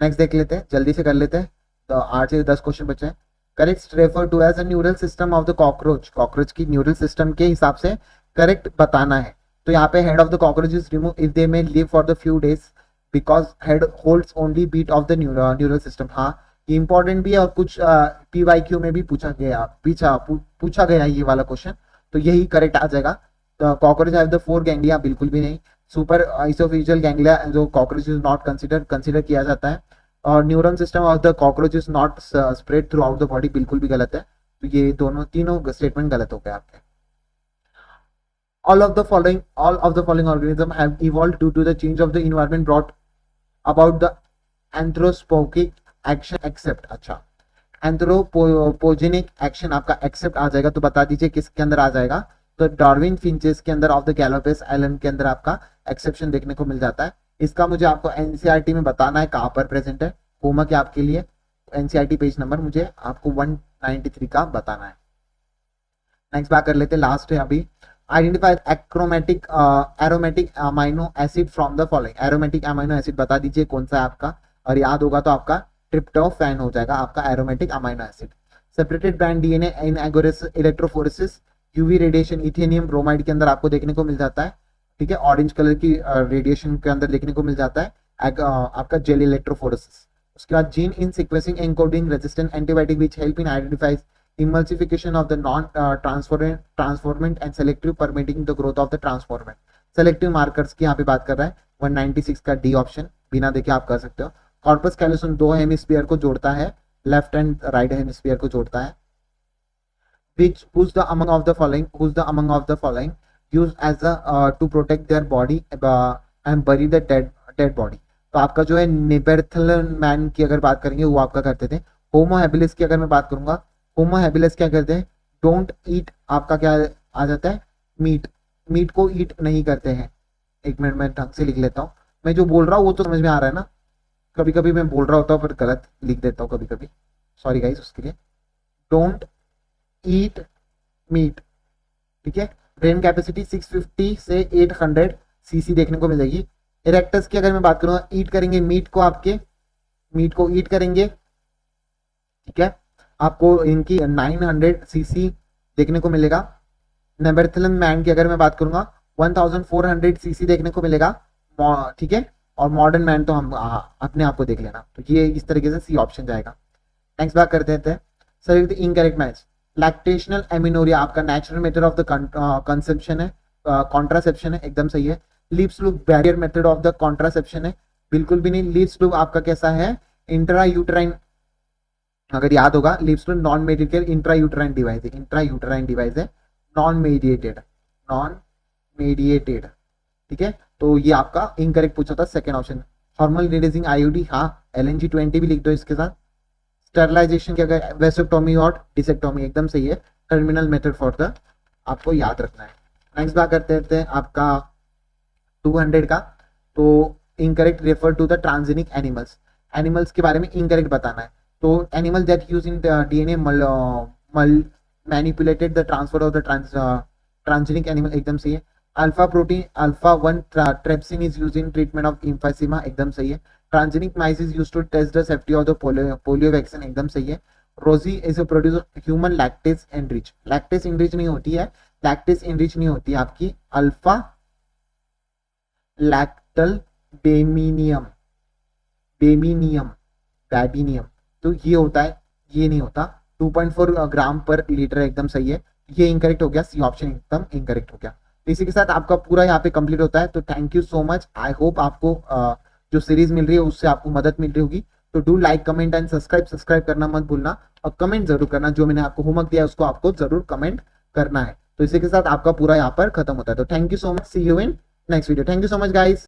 नेक्स्ट देख लेते हैं, जल्दी से कर लेते हैं, तो 8 से 10 क्वेश्चन बचे हैं। Correct refer to as a neural system of the cockroach, cockroach की न्यूरल सिस्टम के हिसाब से करेक्ट बताना है। तो यहाँ पे head of the cockroach is remove if they may live for the few days because head holds only bit of the neural system. हाँ, ये इंपॉर्टेंट भी है और कुछ पीवाईक्यू में भी पूछा गया ये वाला क्वेश्चन, तो यही करेक्ट आ जाएगा। कॉकरोच हैव द 4 गैंग्लिया, बिल्कुल भी नहीं। सुपर आइसोफेजियल गैंग्लिया जो कॉकरोच इज नॉट कंसिडर किया जाता है। और neural system of the cockroach is not spread through out the body, बिल्कुल भी गलत है। तो ये तीनों स्टेटमेंट गलत हो गए आपके। all of the following organisms have evolved due to the change of the environment brought about the anthropophonic action except, अच्छा एंथ्रोपोजेनिक एक्शन आपका एक्सेप्ट आ जाएगा, तो बता दीजिए किसके अंदर आ जाएगा, तो डार्विन फिंचेस के अंदर, ऑफ द गैलोपेस आइलैंड के अंदर आपका एक्सेप्शन देखने को मिल जाता है। इसका मुझे आपको एनसीईआरटी में बताना है कहां पर प्रेजेंट है, होमवर्क है आपके लिए। एनसीईआरटी पेज नंबर मुझे आपको 193 का बताना है। नेक्स्ट बात कर लेते हैं, लास्ट है अभी। Identify achromatic aromatic amino acid from the following, aromatic amino acid बता दीजिए कौन सा है आपका, और याद होगा तो आपका ट्रिप्टोफैन हो जाएगा आपका aromatic amino acid. Separated band DNA in agarose electrophoresis, UV radiation ethidium bromide के अंदर आपको देखने को मिल जाता है, ठीक है, ऑरेंज कलर की रेडिएशन के अंदर देखने को मिल जाता है आपका जेल इलेक्ट्रोफोरेसिस। उसके बाद gene in sequencing encoding resistant antibiotic which help in identify emulsification of the non-transformant and selective permitting the growth of the transformant, selective markers की यहाँ पे बात कर रहा है। 196 का डी ऑप्शन बिना देखे आप कर सकते हो। कॉर्पस कैलोसम 2 हेमिस्फीयर को जोड़ता है, लेफ्ट एंड राइट हेमिस्फीयर को जोड़ता है। who's the among of the following used as a to protect their body and bury the dead body, तो तो आपका जो है नेबर्थलन मैन की अगर बात करेंगे वो आपका करते थे। होमो हैबिलिस की अगर मैं बात करूंगा, होमो हैबिलिस क्या करते हैं, डोंट ईट, आपका क्या आ जाता है, मीट, मीट को ईट नहीं करते हैं। एक मिनट मैं ढंग से लिख लेता हूँ, मैं जो बोल रहा हूँ वो तो समझ में आ रहा है ना, कभी कभी मैं बोल रहा होता हूँ पर गलत लिख देता हूँ कभी कभी, सॉरी गाइस उसके लिए। डोंट ईट मीट, ठीक है। ब्रेन कैपेसिटी 650 से 800 सीसी देखने को मिलेगी। इरेक्टस की अगर मैं बात करूंगा, ईट करेंगे मीट को, आपके मीट को ईट करेंगे, ठीक है। आपको इनकी 900 सीसी देखने को मिलेगा। नेबर्थलन मैन की अगर मैं बात करूंगा 1400 सीसी देखने को मिलेगा, ठीक है। और मॉडर्न मैन तो हम अपने आप को देख लेना, तो ये इस तरीके से सी ऑप्शन जाएगा। नेक्स्ट बात करते हैं sir, incorrect match. Lactational amenorrhea आपका natural method of the conception है, कॉन्ट्रासेप्शन है, एकदम सही है। Lippes loop barrier method of the contraception है, बिल्कुल भी नहीं। लीव्स लूप आपका कैसा है, इंट्रा यूटराइन, अगर याद होगा Lippes loop non medicate intra uterine device है, इंट्रा यूटराइन डिवाइस है, नॉन मेडिएटेड, नॉन मेडिएटेड, ठीक है। तो ये आपका इनकरेक्ट पूछा था second option. Hormone releasing IUD, हाँ LNG-20 भी लिख दो इसके साथ। स्टरलाइजेशन की अगर वेसेक्टोमी और डिसेक्टोमी, एकदम सही है, टर्मिनल मेथड फॉर द, आपको याद रखना है। नेक्स्ट बात करते हैं आपका 200 का, तो incorrect refer to the transgenic animals, animals के बारे में इनकरेक्ट बताना है। तो animal that use in DNA manipulated the transfer of the transgenic animal, एकदम सही है। Alpha protein alpha 1 trypsin is use in treatment of emphysema, एकदम सही है। Transgenic mice is use to test the safety of the polio vaccine, एकदम सही है। Rosie is a produce human lactase enrich, lactase enrich नहीं होती है, लैक्टेस एनरिच नहीं होती है आपकी अल्फा लैक्टल बेमिनियम, बेमिनियम, बैबिनियम, तो ये होता है, ये नहीं होता। 2.4 ग्राम पर लीटर, एकदम सही है। ये इनकरेक्ट हो गया, सी ऑप्शन एकदम इनकरेक्ट हो गया। तो इसी के साथ आपका पूरा यहाँ पे कंप्लीट होता है। तो thank you so much, I hope आपको जो सीरीज मिल रही है उससे आपको मदद मिल रही होगी। तो do like comment and subscribe करना मत भूलना, और कमेंट जरूर करना, जो मैंने आपको होमवर्क दिया है उसको आपको जरूर कमेंट करना है। तो इसी के साथ आपका पूरा यहाँ पर खत्म होता है। तो thank you so much, see you in next video, thank you so much guys.